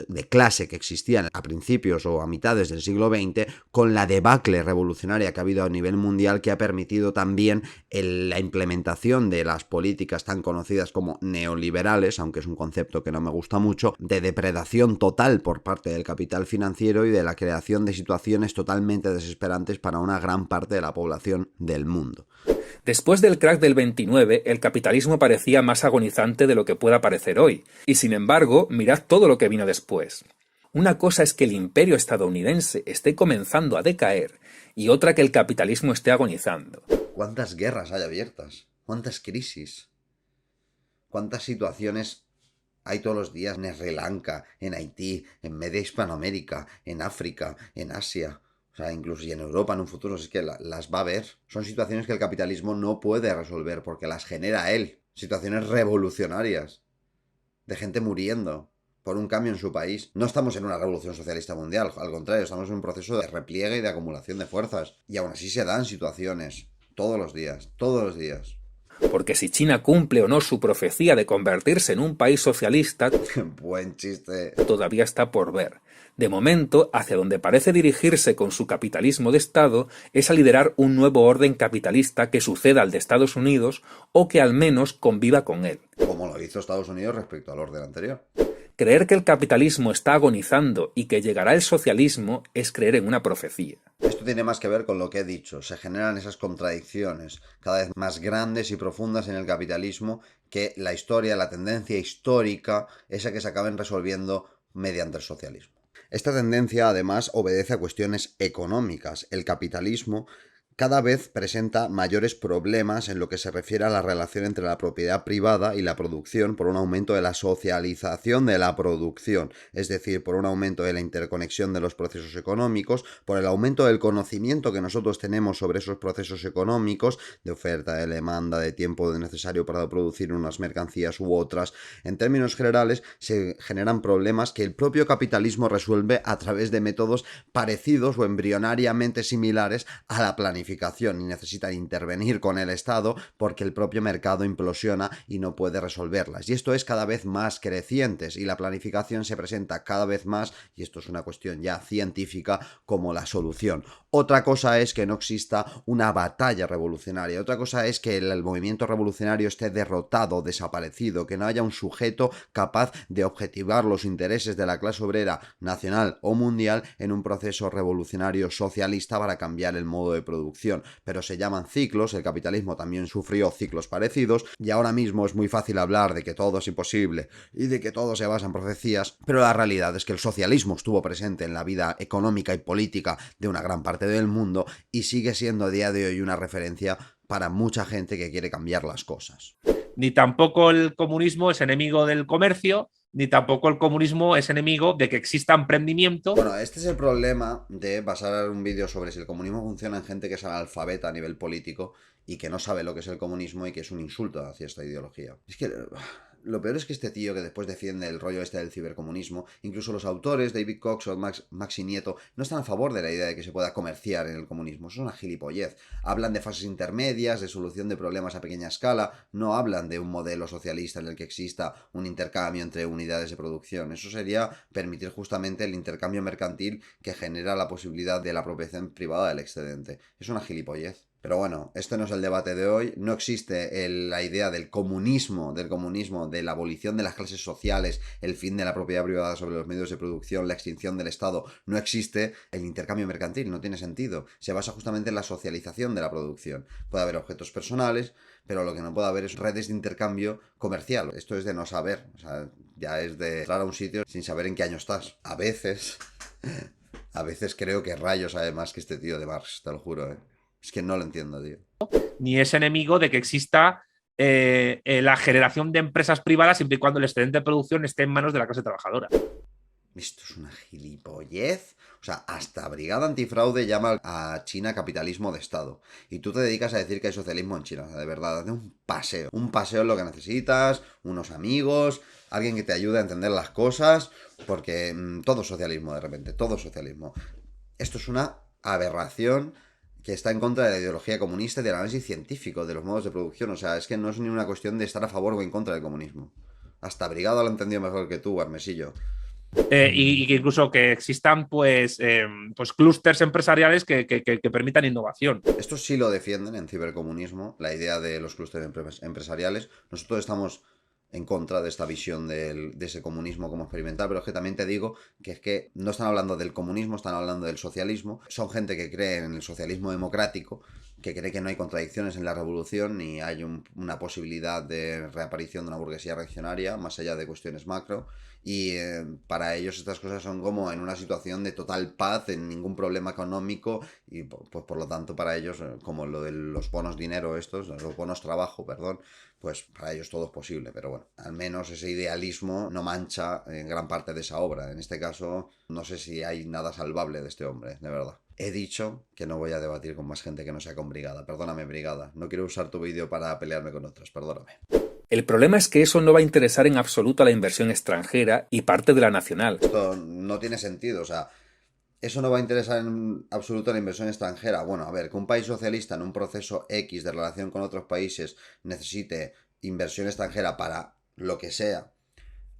de clase que existían a principios o a mitades del siglo XX con la debacle revolucionaria que ha habido a nivel mundial, que ha permitido también la implementación de las políticas tan conocidas como neoliberales, aunque es un concepto que no me gusta mucho, de depredación total por parte del capital financiero y de la creación de situaciones totalmente desesperantes para una gran parte de la población del mundo. Después del crack del 29, el capitalismo parecía más agonizante de lo que pueda parecer hoy, y sin embargo, mirad todo lo que vino después. Una cosa es que el imperio estadounidense esté comenzando a decaer, y otra que el capitalismo esté agonizando. ¿Cuántas guerras hay abiertas? ¿Cuántas crisis? ¿Cuántas situaciones hay todos los días en Sri Lanka, en Haití, en media Hispanoamérica, en África, en Asia? O sea, incluso y en Europa en un futuro, es que las va a haber. Son situaciones que el capitalismo no puede resolver porque las genera él. Situaciones revolucionarias. De gente muriendo por un cambio en su país. No estamos en una revolución socialista mundial, al contrario, estamos en un proceso de repliegue y de acumulación de fuerzas. Y aún así se dan situaciones. Todos los días. Porque si China cumple o no su profecía de convertirse en un país socialista, buen chiste, todavía está por ver. De momento, hacia donde parece dirigirse con su capitalismo de Estado es a liderar un nuevo orden capitalista que suceda al de Estados Unidos o que al menos conviva con él. Como lo hizo Estados Unidos respecto al orden anterior. Creer que el capitalismo está agonizando y que llegará el socialismo es creer en una profecía. Esto tiene más que ver con lo que he dicho. Se generan esas contradicciones cada vez más grandes y profundas en el capitalismo que la historia, la tendencia histórica, esa que se acaben resolviendo mediante el socialismo. Esta tendencia, además, obedece a cuestiones económicas. El capitalismo cada vez presenta mayores problemas en lo que se refiere a la relación entre la propiedad privada y la producción por un aumento de la socialización de la producción, es decir, por un aumento de la interconexión de los procesos económicos, por el aumento del conocimiento que nosotros tenemos sobre esos procesos económicos, de oferta, de demanda, de tiempo necesario para producir unas mercancías u otras. En términos generales, se generan problemas que el propio capitalismo resuelve a través de métodos parecidos o embrionariamente similares a la planificación y necesitan intervenir con el Estado porque el propio mercado implosiona y no puede resolverlas. Y esto es cada vez más creciente y la planificación se presenta cada vez más, y esto es una cuestión ya científica, como la solución. Otra cosa es que no exista una batalla revolucionaria, otra cosa es que el movimiento revolucionario esté derrotado, desaparecido, que no haya un sujeto capaz de objetivar los intereses de la clase obrera nacional o mundial en un proceso revolucionario socialista para cambiar el modo de producción. Pero se llaman ciclos, el capitalismo también sufrió ciclos parecidos y ahora mismo es muy fácil hablar de que todo es imposible y de que todo se basa en profecías, pero la realidad es que el socialismo estuvo presente en la vida económica y política de una gran parte del mundo y sigue siendo a día de hoy una referencia para mucha gente que quiere cambiar las cosas. Ni tampoco el comunismo es enemigo del comercio, ni tampoco el comunismo es enemigo de que exista emprendimiento. Bueno, este es el problema de basar un vídeo sobre si el comunismo funciona en gente que es analfabeta a nivel político y que no sabe lo que es el comunismo y que es un insulto hacia esta ideología. Es que lo peor es que este tío que después defiende el rollo este del cibercomunismo, incluso los autores, David Cox o Maxi Nieto, no están a favor de la idea de que se pueda comerciar en el comunismo. Eso es una gilipollez. Hablan de fases intermedias, de solución de problemas a pequeña escala, no hablan de un modelo socialista en el que exista un intercambio entre unidades de producción. Eso sería permitir justamente el intercambio mercantil que genera la posibilidad de la apropiación privada del excedente. Es una gilipollez. Pero bueno, este no es el debate de hoy. No existe la idea del comunismo, de la abolición de las clases sociales, el fin de la propiedad privada sobre los medios de producción, la extinción del Estado. No existe el intercambio mercantil, no tiene sentido. Se basa justamente en la socialización de la producción. Puede haber objetos personales, pero lo que no puede haber es redes de intercambio comercial. Esto es de no saber. O sea, ya es de entrar a un sitio sin saber en qué año estás. A veces creo que Rayo sabe más que este tío de Marx, te lo juro, ¿eh? Es que no lo entiendo, tío. Ni es enemigo de que exista la generación de empresas privadas siempre y cuando el excedente de producción esté en manos de la clase trabajadora. Esto es una gilipollez. O sea, hasta Brigada Antifraude llama a China capitalismo de Estado. Y tú te dedicas a decir que hay socialismo en China. O sea, de verdad, hazte un paseo. Un paseo es lo que necesitas, unos amigos, alguien que te ayude a entender las cosas, porque todo es socialismo de repente, todo es socialismo. Esto es una aberración que está en contra de la ideología comunista y del análisis científico de los modos de producción. O sea, es que no es ni una cuestión de estar a favor o en contra del comunismo. Hasta Brigada lo ha entendido mejor que tú, Armesillo. Y que incluso que existan pues clústeres empresariales que permitan innovación. Esto sí lo defienden en cibercomunismo, la idea de los clústeres empresariales. Nosotros estamos en contra de esta visión de ese comunismo como experimental, pero es que también te digo que es que no están hablando del comunismo, están hablando del socialismo. Son gente que cree en el socialismo democrático, que cree que no hay contradicciones en la revolución ni hay una posibilidad de reaparición de una burguesía reaccionaria, más allá de cuestiones macro. Y para ellos estas cosas son como en una situación de total paz, en ningún problema económico, y pues por lo tanto para ellos, como lo de los bonos dinero estos, los bonos trabajo, perdón, pues para ellos todo es posible. Pero bueno, al menos ese idealismo no mancha en gran parte de esa obra. En este caso, no sé si hay nada salvable de este hombre, de verdad. He dicho que no voy a debatir con más gente que no sea con Brigada. Perdóname, Brigada. No quiero usar tu vídeo para pelearme con otros. Perdóname. El problema es que eso no va a interesar en absoluto a la inversión extranjera y parte de la nacional. Esto no tiene sentido, o sea, eso no va a interesar en absoluto a la inversión extranjera. Bueno, a ver, que un país socialista en un proceso X de relación con otros países necesite inversión extranjera para lo que sea.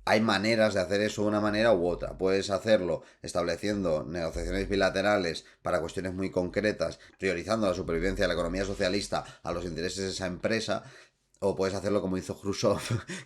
Hay maneras de hacer eso de una manera u otra. Puedes hacerlo estableciendo negociaciones bilaterales para cuestiones muy concretas, priorizando la supervivencia de la economía socialista a los intereses de esa empresa. O puedes hacerlo como hizo Khrushchev,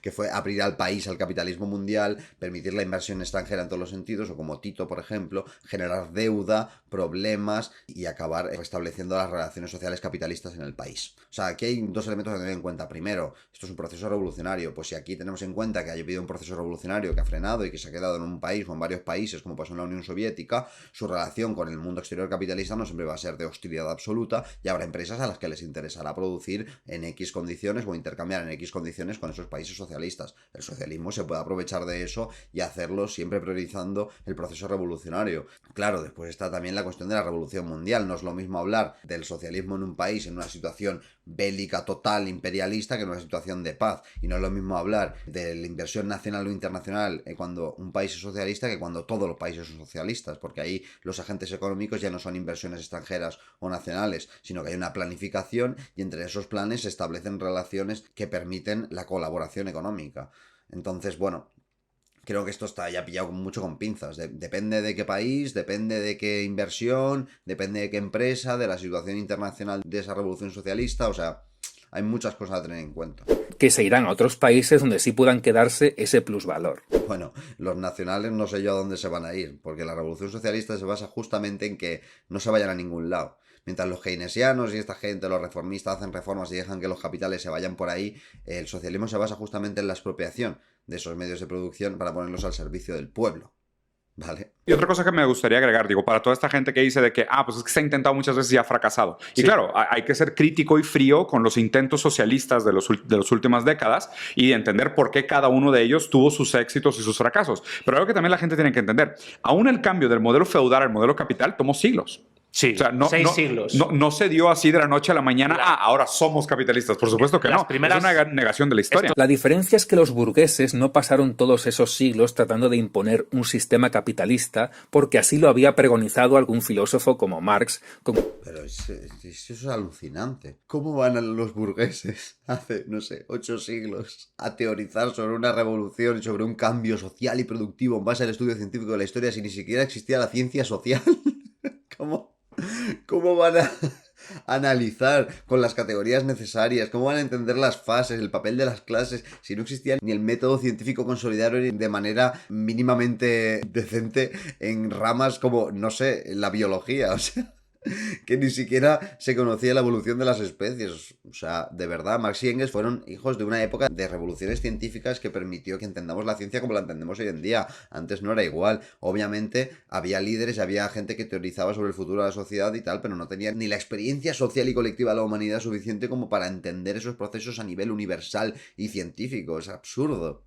que fue abrir al país al capitalismo mundial, permitir la inversión extranjera en todos los sentidos, o como Tito, por ejemplo, generar deuda, problemas y acabar restableciendo las relaciones sociales capitalistas en el país. O sea, aquí hay dos elementos a tener en cuenta. Primero, esto es un proceso revolucionario. Pues si aquí tenemos en cuenta que ha habido un proceso revolucionario que ha frenado y que se ha quedado en un país o en varios países, como pasó en la Unión Soviética, su relación con el mundo exterior capitalista no siempre va a ser de hostilidad absoluta, y habrá empresas a las que les interesará producir en X condiciones o intercambiar en X condiciones con esos países socialistas. El socialismo se puede aprovechar de eso y hacerlo siempre priorizando el proceso revolucionario. Claro, después está también la cuestión de la revolución mundial. No es lo mismo hablar del socialismo en un país en una situación bélica total, imperialista, que en una situación de paz. Y no es lo mismo hablar de la inversión nacional o internacional cuando un país es socialista que cuando todos los países son socialistas, porque ahí los agentes económicos ya no son inversiones extranjeras o nacionales, sino que hay una planificación y entre esos planes se establecen relaciones que permiten la colaboración económica. Entonces, bueno, creo que esto está ya pillado mucho con pinzas. Depende de qué país, depende de qué inversión, depende de qué empresa, de la situación internacional de esa revolución socialista. O sea, hay muchas cosas a tener en cuenta. Que se irán a otros países donde sí puedan quedarse ese plusvalor. Bueno, los nacionales no sé yo a dónde se van a ir, porque la revolución socialista se basa justamente en que no se vayan a ningún lado. Mientras los keynesianos y esta gente, los reformistas, hacen reformas y dejan que los capitales se vayan por ahí, el socialismo se basa justamente en la expropiación de esos medios de producción para ponerlos al servicio del pueblo. ¿Vale? Y otra cosa que me gustaría agregar, digo, para toda esta gente que dice de que, pues es que se ha intentado muchas veces y ha fracasado. Y claro, hay que ser crítico y frío con los intentos socialistas de las últimas décadas y entender por qué cada uno de ellos tuvo sus éxitos y sus fracasos. Pero algo que también la gente tiene que entender, aún el cambio del modelo feudal al modelo capital tomó siglos. Sí, o sea, 6 siglos. No se dio así de la noche a la mañana, ahora somos capitalistas. Por supuesto que no. Es una negación de la historia. La diferencia es que los burgueses no pasaron todos esos siglos tratando de imponer un sistema capitalista porque así lo había pregonizado algún filósofo como Marx. Pero eso es alucinante. ¿Cómo van los burgueses hace, no sé, 8 siglos a teorizar sobre una revolución y sobre un cambio social y productivo en base al estudio científico de la historia si ni siquiera existía la ciencia social? ¿Cómo van a analizar con las categorías necesarias? ¿Cómo van a entender las fases, el papel de las clases, si no existía ni el método científico consolidado de manera mínimamente decente en ramas como, no sé, la biología? O sea, que ni siquiera se conocía la evolución de las especies. O sea, de verdad, Marx y Engels fueron hijos de una época de revoluciones científicas que permitió que entendamos la ciencia como la entendemos hoy en día. Antes no era igual. Obviamente había líderes, había gente que teorizaba sobre el futuro de la sociedad y tal, pero no tenía ni la experiencia social y colectiva de la humanidad suficiente como para entender esos procesos a nivel universal y científico. Es absurdo.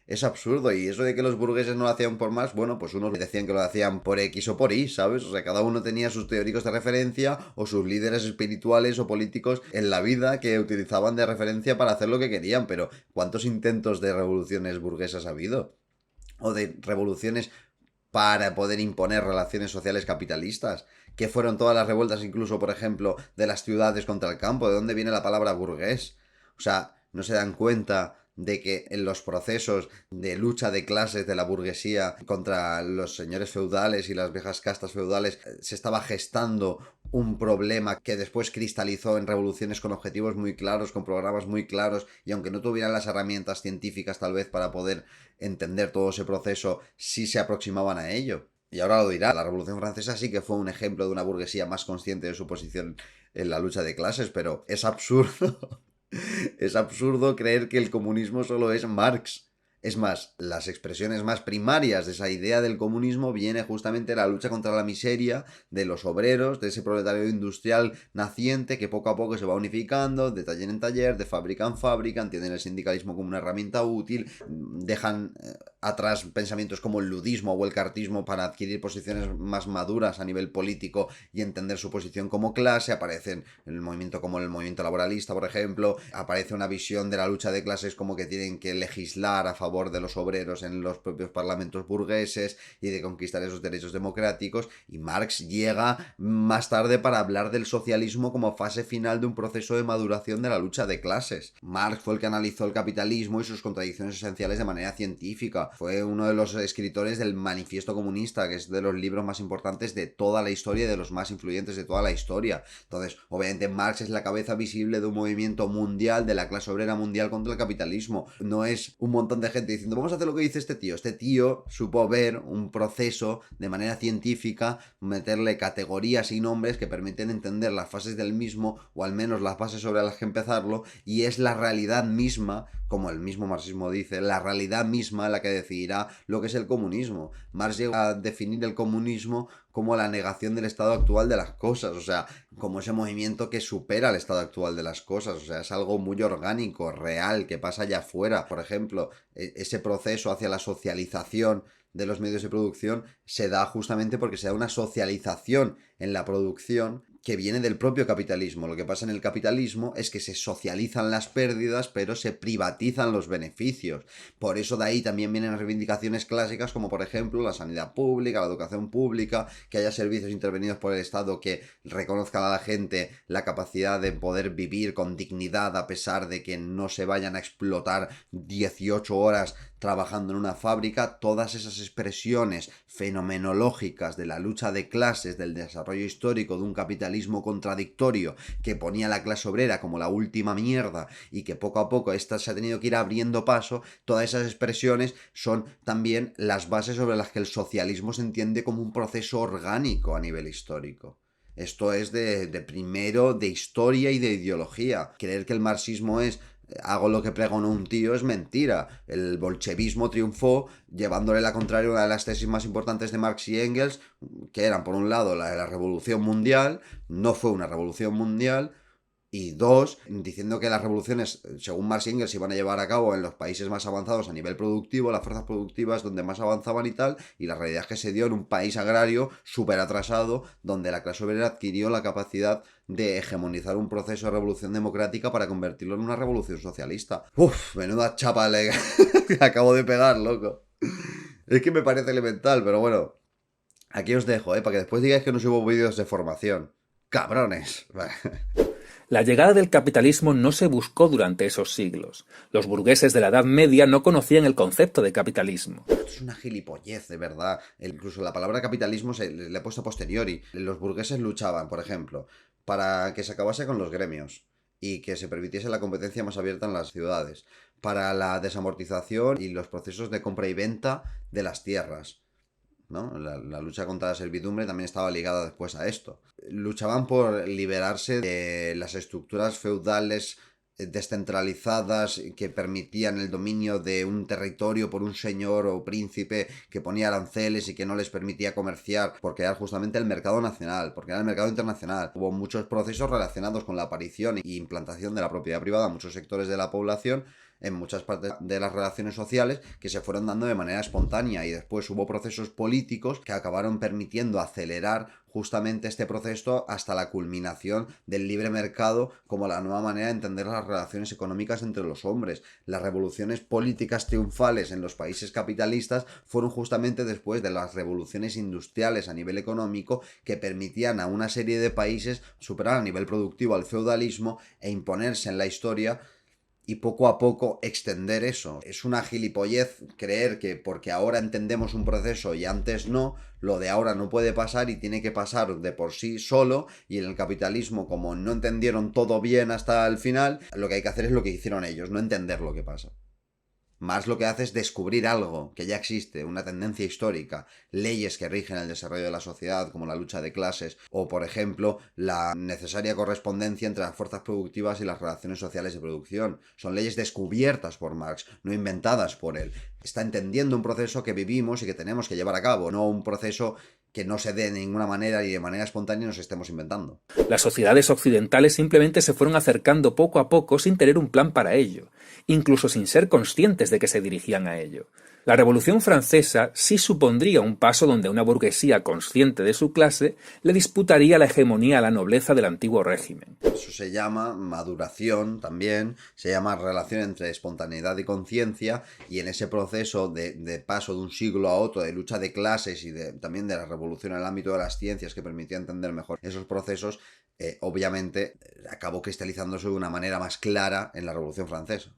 Es absurdo, y eso de que los burgueses no lo hacían por más, bueno, pues unos decían que lo hacían por X o por Y, ¿sabes? O sea, cada uno tenía sus teóricos de referencia o sus líderes espirituales o políticos en la vida que utilizaban de referencia para hacer lo que querían, pero ¿cuántos intentos de revoluciones burguesas ha habido? O de revoluciones para poder imponer relaciones sociales capitalistas, que fueron todas las revueltas, incluso, por ejemplo, de las ciudades contra el campo. ¿De dónde viene la palabra burgués? O sea, no se dan cuenta de que en los procesos de lucha de clases de la burguesía contra los señores feudales y las viejas castas feudales se estaba gestando un problema que después cristalizó en revoluciones con objetivos muy claros, con programas muy claros, y aunque no tuvieran las herramientas científicas tal vez para poder entender todo ese proceso, sí se aproximaban a ello. Y ahora lo dirá, la Revolución Francesa sí que fue un ejemplo de una burguesía más consciente de su posición en la lucha de clases, pero es absurdo. Es absurdo creer que el comunismo solo es Marx. Es más, las expresiones más primarias de esa idea del comunismo viene justamente de la lucha contra la miseria de los obreros, de ese proletario industrial naciente que poco a poco se va unificando, de taller en taller, de fábrica en fábrica, entienden el sindicalismo como una herramienta útil, dejan atrás pensamientos como el ludismo o el cartismo para adquirir posiciones más maduras a nivel político y entender su posición como clase. Aparecen el movimiento como el movimiento laboralista, por ejemplo, aparece una visión de la lucha de clases como que tienen que legislar a favor de los obreros en los propios parlamentos burgueses y de conquistar esos derechos democráticos, y Marx llega más tarde para hablar del socialismo como fase final de un proceso de maduración de la lucha de clases. Marx fue el que analizó el capitalismo y sus contradicciones esenciales de manera científica, Fue uno de los escritores del Manifiesto Comunista, que es de los libros más importantes de toda la historia y de los más influyentes de toda la historia. Entonces, obviamente Marx es la cabeza visible de un movimiento mundial, de la clase obrera mundial contra el capitalismo. No es un montón de gente diciendo, vamos a hacer lo que dice este tío. Este tío supo ver un proceso de manera científica, meterle categorías y nombres que permiten entender las fases del mismo, o al menos las bases sobre las que empezarlo, y es la realidad misma, como el mismo marxismo dice, la realidad misma la que decidirá lo que es el comunismo. Marx llega a definir el comunismo como la negación del estado actual de las cosas, o sea, como ese movimiento que supera el estado actual de las cosas, o sea, es algo muy orgánico, real, que pasa allá afuera. Por ejemplo, ese proceso hacia la socialización de los medios de producción se da justamente porque se da una socialización en la producción que viene del propio capitalismo. Lo que pasa en el capitalismo es que se socializan las pérdidas, pero se privatizan los beneficios. Por eso de ahí también vienen reivindicaciones clásicas como por ejemplo la sanidad pública, la educación pública, que haya servicios intervenidos por el Estado que reconozcan a la gente la capacidad de poder vivir con dignidad a pesar de que no se vayan a explotar 18 horas trabajando en una fábrica. Todas esas expresiones fenomenológicas de la lucha de clases, del desarrollo histórico de un capitalismo contradictorio que ponía a la clase obrera como la última mierda y que poco a poco esta se ha tenido que ir abriendo paso, todas esas expresiones son también las bases sobre las que el socialismo se entiende como un proceso orgánico a nivel histórico. Esto es de primero de historia y de ideología. Creer que el marxismo es hago lo que pregonó un tío es mentira. El bolchevismo triunfó llevándole la contraria a una de las tesis más importantes de Marx y Engels, que eran, por un lado, la de la revolución mundial. No fue una revolución mundial. Y dos, diciendo que las revoluciones, según Marx y Engels, se iban a llevar a cabo en los países más avanzados a nivel productivo, las fuerzas productivas donde más avanzaban y tal, y la realidad es que se dio en un país agrario súper atrasado, donde la clase obrera adquirió la capacidad de hegemonizar un proceso de revolución democrática para convertirlo en una revolución socialista. Uf, menuda chapa le acabo de pegar, loco. Es que me parece elemental, pero bueno, aquí os dejo, para que después digáis que no subo vídeos de formación. ¡Cabrones! La llegada del capitalismo no se buscó durante esos siglos. Los burgueses de la Edad Media no conocían el concepto de capitalismo. Es una gilipollez, de verdad. Incluso la palabra capitalismo le he puesto a posteriori. Los burgueses luchaban, por ejemplo, para que se acabase con los gremios y que se permitiese la competencia más abierta en las ciudades, para la desamortización y los procesos de compra y venta de las tierras, ¿no? La lucha contra la servidumbre también estaba ligada después a esto. Luchaban por liberarse de las estructuras feudales descentralizadas que permitían el dominio de un territorio por un señor o príncipe que ponía aranceles y que no les permitía comerciar, porque era justamente el mercado nacional, porque era el mercado internacional. Hubo muchos procesos relacionados con la aparición e implantación de la propiedad privada en muchos sectores de la población, en muchas partes de las relaciones sociales, que se fueron dando de manera espontánea, y después hubo procesos políticos que acabaron permitiendo acelerar justamente este proceso hasta la culminación del libre mercado como la nueva manera de entender las relaciones económicas entre los hombres. Las revoluciones políticas triunfales en los países capitalistas fueron justamente después de las revoluciones industriales a nivel económico, que permitían a una serie de países superar a nivel productivo al feudalismo e imponerse en la historia, y poco a poco extender eso. Es una gilipollez creer que porque ahora entendemos un proceso y antes no, lo de ahora no puede pasar y tiene que pasar de por sí solo, y en el capitalismo, como no entendieron todo bien hasta el final, lo que hay que hacer es lo que hicieron ellos, no entender lo que pasa. Marx lo que hace es descubrir algo que ya existe, una tendencia histórica, leyes que rigen el desarrollo de la sociedad, como la lucha de clases, o por ejemplo, la necesaria correspondencia entre las fuerzas productivas y las relaciones sociales de producción. Son leyes descubiertas por Marx, no inventadas por él. Está entendiendo un proceso que vivimos y que tenemos que llevar a cabo, no un proceso que no se dé de ninguna manera y de manera espontánea nos estemos inventando. Las sociedades occidentales simplemente se fueron acercando poco a poco sin tener un plan para ello, incluso sin ser conscientes de que se dirigían a ello. La Revolución Francesa sí supondría un paso donde una burguesía consciente de su clase le disputaría la hegemonía a la nobleza del antiguo régimen. Eso se llama maduración también, se llama relación entre espontaneidad y conciencia, y en ese proceso de paso de un siglo a otro, de lucha de clases y también de la revolución en el ámbito de las ciencias que permitía entender mejor esos procesos, obviamente acabó cristalizándose de una manera más clara en la Revolución Francesa.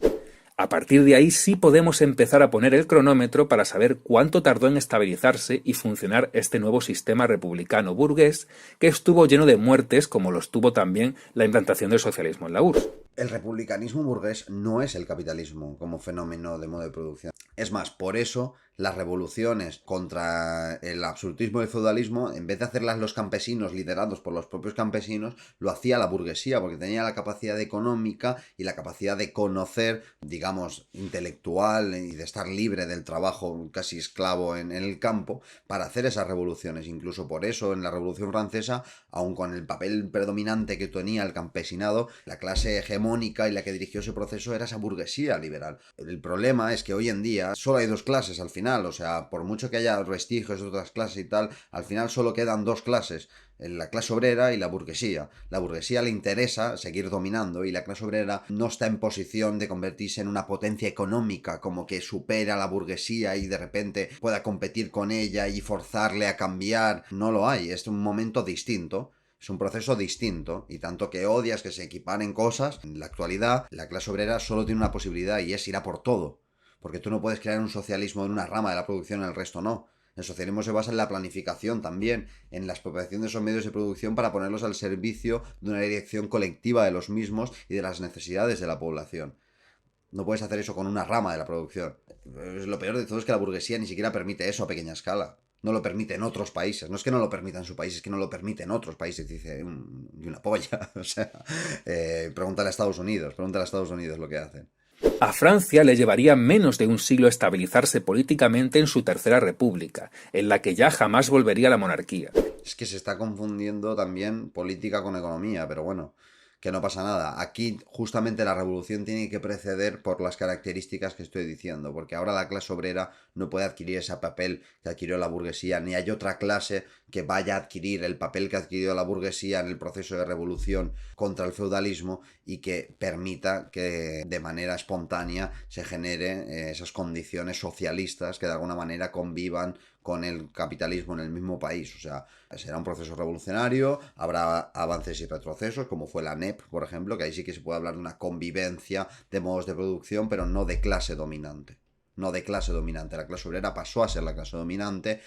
A partir de ahí sí podemos empezar a poner el cronómetro para saber cuánto tardó en estabilizarse y funcionar este nuevo sistema republicano burgués que estuvo lleno de muertes como lo estuvo también la implantación del socialismo en la URSS. El republicanismo burgués no es el capitalismo como fenómeno de modo de producción. Es más, por eso las revoluciones contra el absolutismo y el feudalismo, en vez de hacerlas los campesinos liderados por los propios campesinos, lo hacía la burguesía, porque tenía la capacidad económica y la capacidad de conocer, digamos, intelectual y de estar libre del trabajo casi esclavo en el campo para hacer esas revoluciones. Incluso por eso en la Revolución Francesa, aun con el papel predominante que tenía el campesinado, la clase hegemónica y la que dirigió ese proceso era esa burguesía liberal. El problema es que hoy en día solo hay dos clases al final, o sea, por mucho que haya vestigios de otras clases y tal, al final solo quedan dos clases, la clase obrera y la burguesía. La burguesía le interesa seguir dominando y la clase obrera no está en posición de convertirse en una potencia económica, como que supera a la burguesía y de repente pueda competir con ella y forzarle a cambiar. No lo hay, es un momento distinto. Es un proceso distinto, y tanto que odias que se equiparen cosas, en la actualidad la clase obrera solo tiene una posibilidad y es ir a por todo. Porque tú no puedes crear un socialismo en una rama de la producción y en el resto no. El socialismo se basa en la planificación también, en la expropiación de esos medios de producción para ponerlos al servicio de una dirección colectiva de los mismos y de las necesidades de la población. No puedes hacer eso con una rama de la producción. Lo peor de todo es que la burguesía ni siquiera permite eso a pequeña escala. No lo permite en otros países. No es que no lo permita en su país, es que no lo permite en otros países. Dice, y una polla. O sea, pregúntale a Estados Unidos lo que hacen. A Francia le llevaría menos de un siglo estabilizarse políticamente en su Tercera República, en la que ya jamás volvería la monarquía. Es que se está confundiendo también política con economía, pero bueno, que no pasa nada. Aquí justamente la revolución tiene que preceder por las características que estoy diciendo, porque ahora la clase obrera no puede adquirir ese papel que adquirió la burguesía, ni hay otra clase que vaya a adquirir el papel que adquirió la burguesía en el proceso de revolución contra el feudalismo y que permita que de manera espontánea se genere esas condiciones socialistas que de alguna manera convivan con el capitalismo en el mismo país. O sea, será un proceso revolucionario, habrá avances y retrocesos, como fue la NEP, por ejemplo, que ahí sí que se puede hablar de una convivencia de modos de producción, pero no de clase dominante. No de clase dominante. La clase obrera pasó a ser la clase dominante,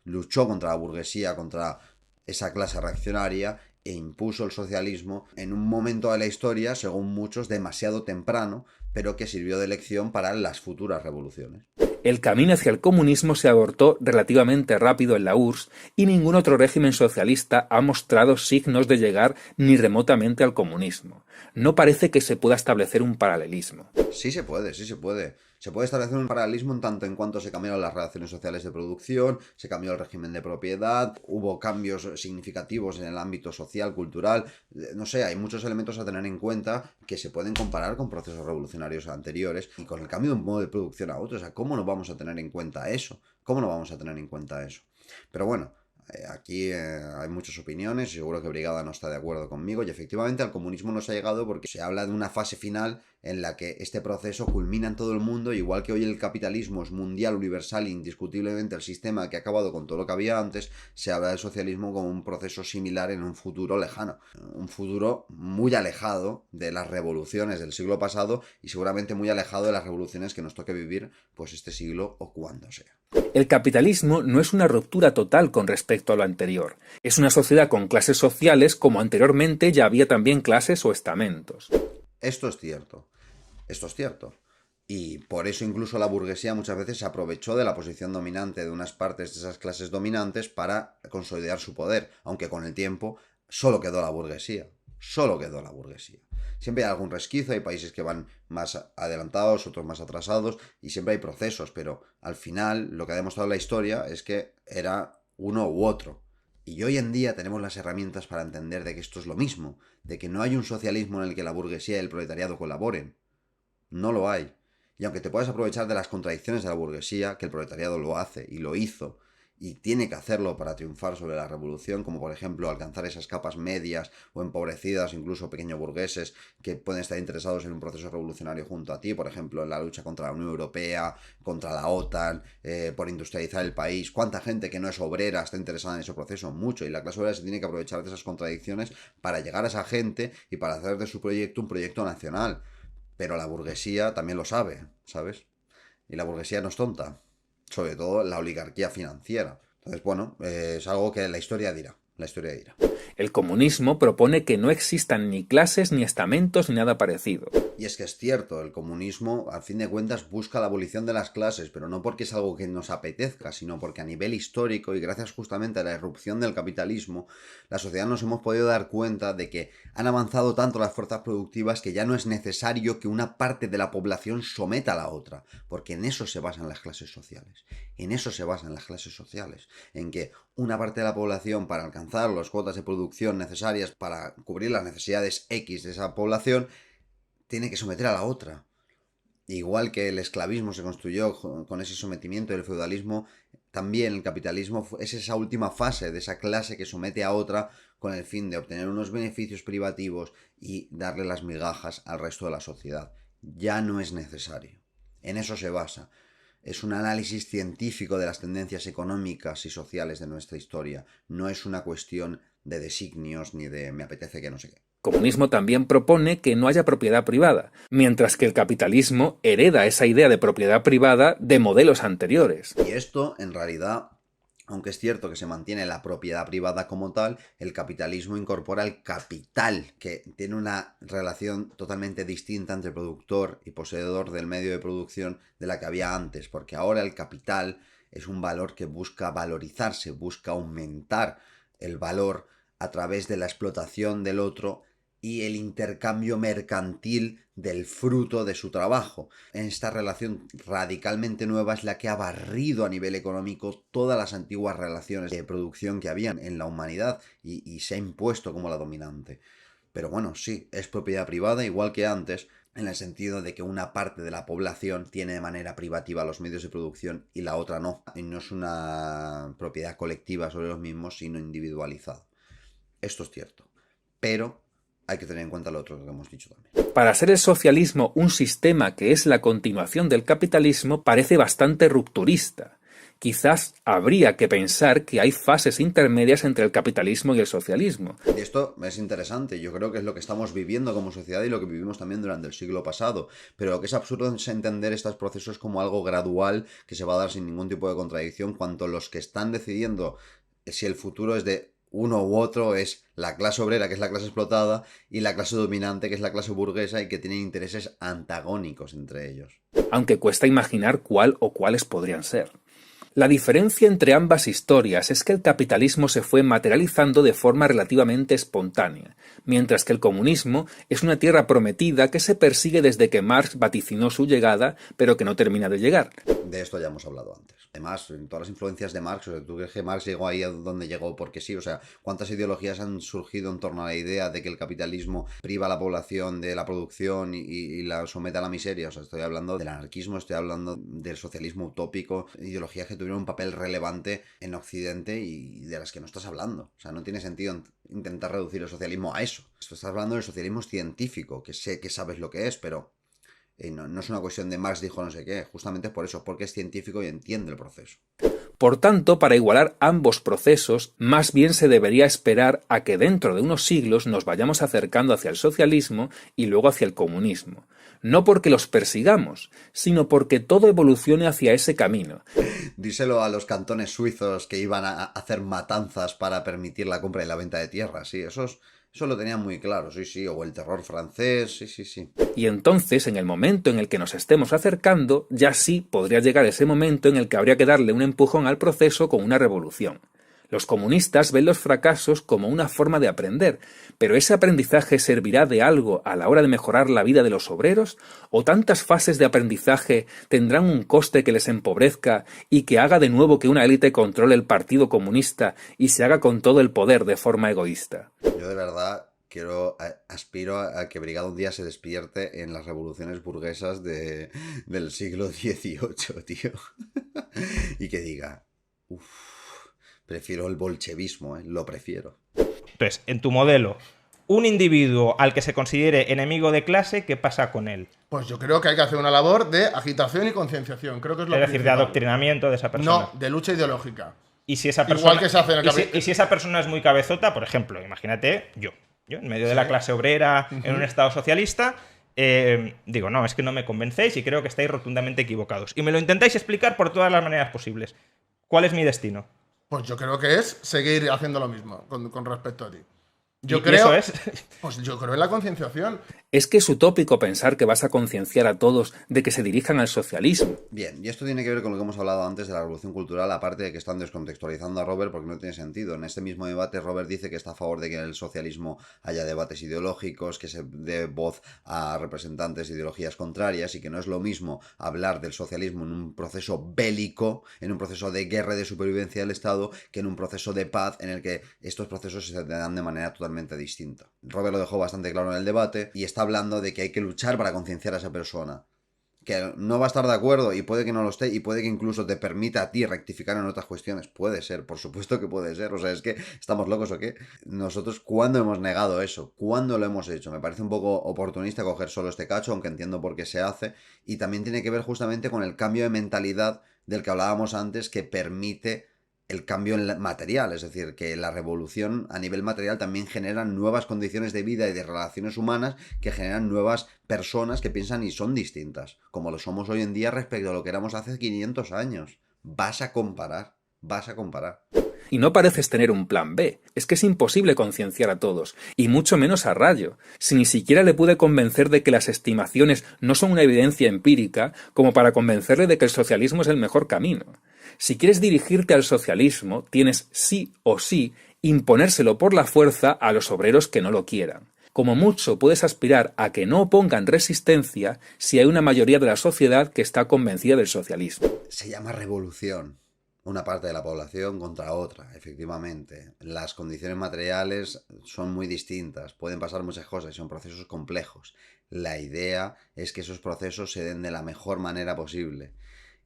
luchó contra la burguesía, contra esa clase reaccionaria e impuso el socialismo en un momento de la historia, según muchos, demasiado temprano, pero que sirvió de lección para las futuras revoluciones. El camino hacia el comunismo se abortó relativamente rápido en la URSS y ningún otro régimen socialista ha mostrado signos de llegar ni remotamente al comunismo. No parece que se pueda establecer un paralelismo. Sí se puede, sí se puede. Se puede establecer un paralelismo en tanto en cuanto se cambiaron las relaciones sociales de producción, se cambió el régimen de propiedad, hubo cambios significativos en el ámbito social, cultural. No sé, hay muchos elementos a tener en cuenta que se pueden comparar con procesos revolucionarios anteriores y con el cambio de un modo de producción a otro. O sea, ¿cómo no vamos a tener en cuenta eso? ¿Cómo no vamos a tener en cuenta eso? Pero bueno, aquí hay muchas opiniones y seguro que Brigada no está de acuerdo conmigo y efectivamente al comunismo no se ha llegado porque se habla de una fase final en la que este proceso culmina en todo el mundo, igual que hoy el capitalismo es mundial, universal, indiscutiblemente el sistema que ha acabado con todo lo que había antes, se habla del socialismo como un proceso similar en un futuro lejano, un futuro muy alejado de las revoluciones del siglo pasado y seguramente muy alejado de las revoluciones que nos toque vivir pues este siglo o cuando sea. El capitalismo no es una ruptura total con respecto a lo anterior. Es una sociedad con clases sociales como anteriormente ya había también clases o estamentos. Esto es cierto. Esto es cierto. Y por eso incluso la burguesía muchas veces se aprovechó de la posición dominante de unas partes de esas clases dominantes para consolidar su poder, aunque con el tiempo solo quedó la burguesía. Solo quedó la burguesía. Siempre hay algún resquicio, hay países que van más adelantados, otros más atrasados, y siempre hay procesos, pero al final lo que ha demostrado la historia es que era uno u otro. Y hoy en día tenemos las herramientas para entender de que esto es lo mismo, de que no hay un socialismo en el que la burguesía y el proletariado colaboren. No lo hay. Y aunque te puedas aprovechar de las contradicciones de la burguesía, que el proletariado lo hace y lo hizo, y tiene que hacerlo para triunfar sobre la revolución, como por ejemplo alcanzar esas capas medias o empobrecidas, incluso pequeños burgueses que pueden estar interesados en un proceso revolucionario junto a ti, por ejemplo en la lucha contra la Unión Europea, contra la OTAN, por industrializar el país. ¿Cuánta gente que no es obrera está interesada en ese proceso? Mucho, y la clase obrera se tiene que aprovechar de esas contradicciones para llegar a esa gente y para hacer de su proyecto un proyecto nacional. Pero la burguesía también lo sabe, ¿sabes? Y la burguesía no es tonta. Sobre todo la oligarquía financiera. Entonces, bueno, es algo que la historia dirá. La historia dirá. El comunismo propone que no existan ni clases, ni estamentos, ni nada parecido. Y es que es cierto, el comunismo, al fin de cuentas, busca la abolición de las clases, pero no porque es algo que nos apetezca, sino porque a nivel histórico y gracias justamente a la irrupción del capitalismo, la sociedad nos hemos podido dar cuenta de que han avanzado tanto las fuerzas productivas que ya no es necesario que una parte de la población someta a la otra, porque en eso se basan las clases sociales. En eso se basan las clases sociales, en que una parte de la población, para alcanzar las cuotas de producción necesarias para cubrir las necesidades X de esa población, tiene que someter a la otra. Igual que el esclavismo se construyó con ese sometimiento del feudalismo, también el capitalismo es esa última fase de esa clase que somete a otra con el fin de obtener unos beneficios privativos y darle las migajas al resto de la sociedad. Ya no es necesario. En eso se basa. Es un análisis científico de las tendencias económicas y sociales de nuestra historia. No es una cuestión de designios ni de me apetece que no sé qué. El comunismo también propone que no haya propiedad privada, mientras que el capitalismo hereda esa idea de propiedad privada de modelos anteriores. Y esto, en realidad, aunque es cierto que se mantiene la propiedad privada como tal, el capitalismo incorpora el capital, que tiene una relación totalmente distinta entre productor y poseedor del medio de producción de la que había antes, porque ahora el capital es un valor que busca valorizarse, busca aumentar el valor a través de la explotación del otro y el intercambio mercantil del fruto de su trabajo. Esta relación radicalmente nueva es la que ha barrido a nivel económico todas las antiguas relaciones de producción que habían en la humanidad y se ha impuesto como la dominante. Pero bueno, sí, es propiedad privada igual que antes, en el sentido de que una parte de la población tiene de manera privativa los medios de producción y la otra no. Y no es una propiedad colectiva sobre los mismos, sino individualizada. Esto es cierto. Pero hay que tener en cuenta lo otro que hemos dicho también. Para ser el socialismo un sistema que es la continuación del capitalismo parece bastante rupturista. Quizás habría que pensar que hay fases intermedias entre el capitalismo y el socialismo. Y esto es interesante, yo creo que es lo que estamos viviendo como sociedad y lo que vivimos también durante el siglo pasado. Pero lo que es absurdo es entender estos procesos como algo gradual que se va a dar sin ningún tipo de contradicción, cuanto los que están decidiendo si el futuro es de uno u otro es la clase obrera, que es la clase explotada, y la clase dominante, que es la clase burguesa, y que tienen intereses antagónicos entre ellos. Aunque cuesta imaginar cuál o cuáles podrían ser. La diferencia entre ambas historias es que el capitalismo se fue materializando de forma relativamente espontánea, mientras que el comunismo es una tierra prometida que se persigue desde que Marx vaticinó su llegada, pero que no termina de llegar. De esto ya hemos hablado antes. Además, en todas las influencias de Marx, o sea, ¿tú crees que Marx llegó ahí a donde llegó porque sí? O sea, ¿cuántas ideologías han surgido en torno a la idea de que el capitalismo priva a la población de la producción y la somete a la miseria? O sea, estoy hablando del anarquismo, estoy hablando del socialismo utópico, ideologías que tuvieron un papel relevante en Occidente y de las que no estás hablando. O sea, no tiene sentido intentar reducir el socialismo a eso. Estás hablando del socialismo científico, que sé que sabes lo que es, pero no es una cuestión de Marx dijo no sé qué. Justamente es por eso, porque es científico y entiende el proceso. Por tanto, para igualar ambos procesos, más bien se debería esperar a que dentro de unos siglos nos vayamos acercando hacia el socialismo y luego hacia el comunismo. No porque los persigamos, sino porque todo evolucione hacia ese camino. Díselo a los cantones suizos que iban a hacer matanzas para permitir la compra y la venta de tierras, sí, eso lo tenían muy claro, sí, o el terror francés, sí. Y entonces, en el momento en el que nos estemos acercando, ya sí podría llegar ese momento en el que habría que darle un empujón al proceso con una revolución. Los comunistas ven los fracasos como una forma de aprender, pero ¿ese aprendizaje servirá de algo a la hora de mejorar la vida de los obreros? ¿O tantas fases de aprendizaje tendrán un coste que les empobrezca y que haga de nuevo que una élite controle el Partido Comunista y se haga con todo el poder de forma egoísta? Yo de verdad aspiro a que Brigada un día se despierte en las revoluciones burguesas del siglo XVIII, tío. Y que diga, prefiero el bolchevismo, lo prefiero. Entonces, en tu modelo, un individuo al que se considere enemigo de clase, ¿qué pasa con él? Pues yo creo que hay que hacer una labor de agitación y concienciación. Creo que es lo Es decir, de adoctrinamiento de esa persona. No, de lucha ideológica. Y si esa persona, igual que se hace en el y si esa persona es muy cabezota, por ejemplo, imagínate yo en medio de la clase obrera, en un estado socialista, digo, no, es que no me convencéis y creo que estáis rotundamente equivocados. Y me lo intentáis explicar por todas las maneras posibles. ¿Cuál es mi destino? Pues yo creo que es seguir haciendo lo mismo con respecto a ti. Yo ¿Y creo, eso es? pues yo creo en la concienciación. Es que es utópico pensar que vas a concienciar a todos de que se dirijan al socialismo. Bien, y esto tiene que ver con lo que hemos hablado antes de la revolución cultural, aparte de que están descontextualizando a Robert porque no tiene sentido. En este mismo debate, Robert dice que está a favor de que en el socialismo haya debates ideológicos, que se dé voz a representantes de ideologías contrarias y que no es lo mismo hablar del socialismo en un proceso bélico, en un proceso de guerra y de supervivencia del Estado, que en un proceso de paz en el que estos procesos se dan de manera totalmente distinta. Robert lo dejó bastante claro en el debate y está hablando de que hay que luchar para concienciar a esa persona. Que no va a estar de acuerdo y puede que no lo esté y puede que incluso te permita a ti rectificar en otras cuestiones. Puede ser, por supuesto que puede ser. O sea, es que estamos locos o qué. Nosotros, ¿cuándo hemos negado eso? ¿Cuándo lo hemos hecho? Me parece un poco oportunista coger solo este cacho, aunque entiendo por qué se hace. Y también tiene que ver justamente con el cambio de mentalidad del que hablábamos antes, que permite el cambio en material, es decir, que la revolución a nivel material también genera nuevas condiciones de vida y de relaciones humanas que generan nuevas personas que piensan y son distintas, como lo somos hoy en día respecto a lo que éramos hace 500 años. Vas a comparar. Y no pareces tener un plan B. Es que es imposible concienciar a todos, y mucho menos a Rayo, si ni siquiera le pude convencer de que las estimaciones no son una evidencia empírica como para convencerle de que el socialismo es el mejor camino. Si quieres dirigirte al socialismo, tienes sí o sí imponérselo por la fuerza a los obreros que no lo quieran. Como mucho puedes aspirar a que no opongan resistencia si hay una mayoría de la sociedad que está convencida del socialismo. Se llama revolución. Una parte de la población contra otra, efectivamente. Las condiciones materiales son muy distintas, pueden pasar muchas cosas y son procesos complejos. La idea es que esos procesos se den de la mejor manera posible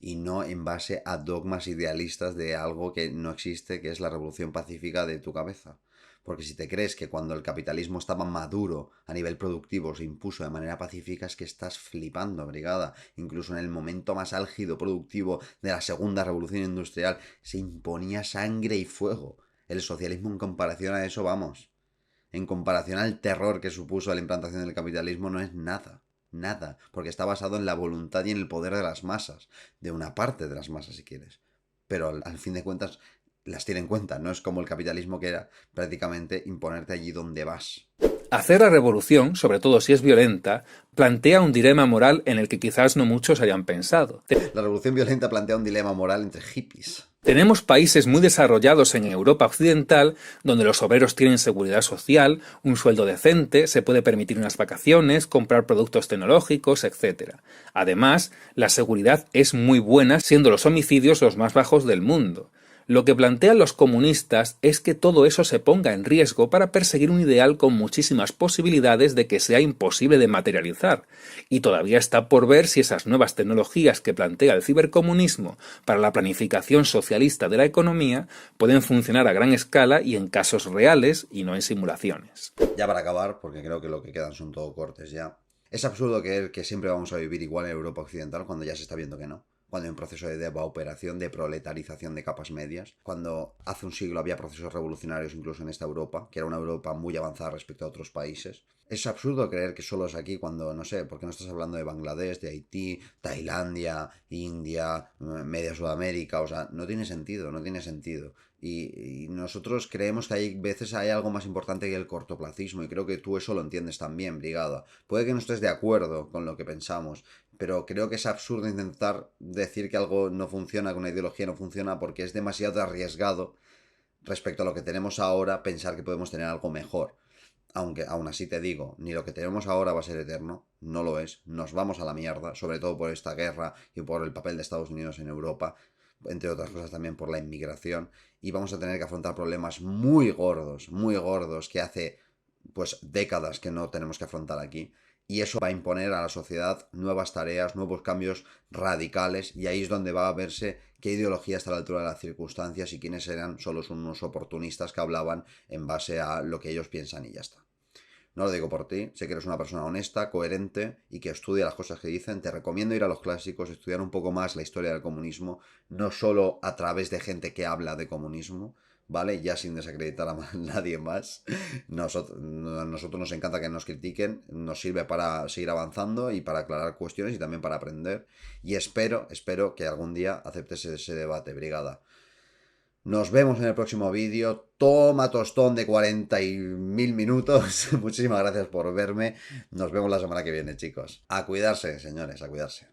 y no en base a dogmas idealistas de algo que no existe, que es la revolución pacífica de tu cabeza. Porque si te crees que cuando el capitalismo estaba maduro a nivel productivo se impuso de manera pacífica, es que estás flipando, brigada. Incluso en el momento más álgido productivo de la segunda revolución industrial se imponía sangre y fuego. El socialismo en comparación a eso, vamos, en comparación al terror que supuso la implantación del capitalismo, no es nada. Nada, porque está basado en la voluntad y en el poder de las masas, de una parte de las masas si quieres, pero al fin de cuentas las tiene en cuenta, no es como el capitalismo que era prácticamente imponerte allí donde vas. Hacer la revolución, sobre todo si es violenta, plantea un dilema moral en el que quizás no muchos hayan pensado. La revolución violenta plantea un dilema moral entre hippies. Tenemos países muy desarrollados en Europa occidental donde los obreros tienen seguridad social, un sueldo decente, se puede permitir unas vacaciones, comprar productos tecnológicos, etc. Además, la seguridad es muy buena, siendo los homicidios los más bajos del mundo. Lo que plantean los comunistas es que todo eso se ponga en riesgo para perseguir un ideal con muchísimas posibilidades de que sea imposible de materializar. Y todavía está por ver si esas nuevas tecnologías que plantea el cibercomunismo para la planificación socialista de la economía pueden funcionar a gran escala y en casos reales y no en simulaciones. Ya para acabar, porque creo que lo que quedan son todo cortes ya. Es absurdo creer que siempre vamos a vivir igual en Europa occidental cuando ya se está viendo que no. Cuando hay un proceso de depauperación, de proletarización de capas medias, cuando hace un siglo había procesos revolucionarios incluso en esta Europa, que era una Europa muy avanzada respecto a otros países. Es absurdo creer que solo es aquí cuando, no sé, ¿por qué no estás hablando de Bangladesh, de Haití, Tailandia, India, media Sudamérica? O sea, no tiene sentido, no tiene sentido. Y nosotros creemos que hay veces hay algo más importante que el cortoplacismo, y creo que tú eso lo entiendes también, brigada. Puede que no estés de acuerdo con lo que pensamos, pero creo que es absurdo intentar decir que algo no funciona, que una ideología no funciona, porque es demasiado arriesgado respecto a lo que tenemos ahora pensar que podemos tener algo mejor. Aunque aún así te digo, ni lo que tenemos ahora va a ser eterno, no lo es, nos vamos a la mierda, sobre todo por esta guerra y por el papel de Estados Unidos en Europa, entre otras cosas también por la inmigración, y vamos a tener que afrontar problemas muy gordos que hace pues décadas que no tenemos que afrontar aquí. Y eso va a imponer a la sociedad nuevas tareas, nuevos cambios radicales, y ahí es donde va a verse qué ideología está a la altura de las circunstancias y quiénes eran solo unos oportunistas que hablaban en base a lo que ellos piensan y ya está. No lo digo por ti, sé que eres una persona honesta, coherente y que estudia las cosas que dicen. Te recomiendo ir a los clásicos, estudiar un poco más la historia del comunismo, no solo a través de gente que habla de comunismo, ¿vale? Ya sin desacreditar a nadie más. Nosotros nos encanta que nos critiquen, nos sirve para seguir avanzando y para aclarar cuestiones y también para aprender. Y espero que algún día aceptes ese debate, brigada. Nos vemos en el próximo vídeo. Toma tostón de 40.000 minutos. Muchísimas gracias por verme. Nos vemos la semana que viene, chicos. A cuidarse, señores, a cuidarse.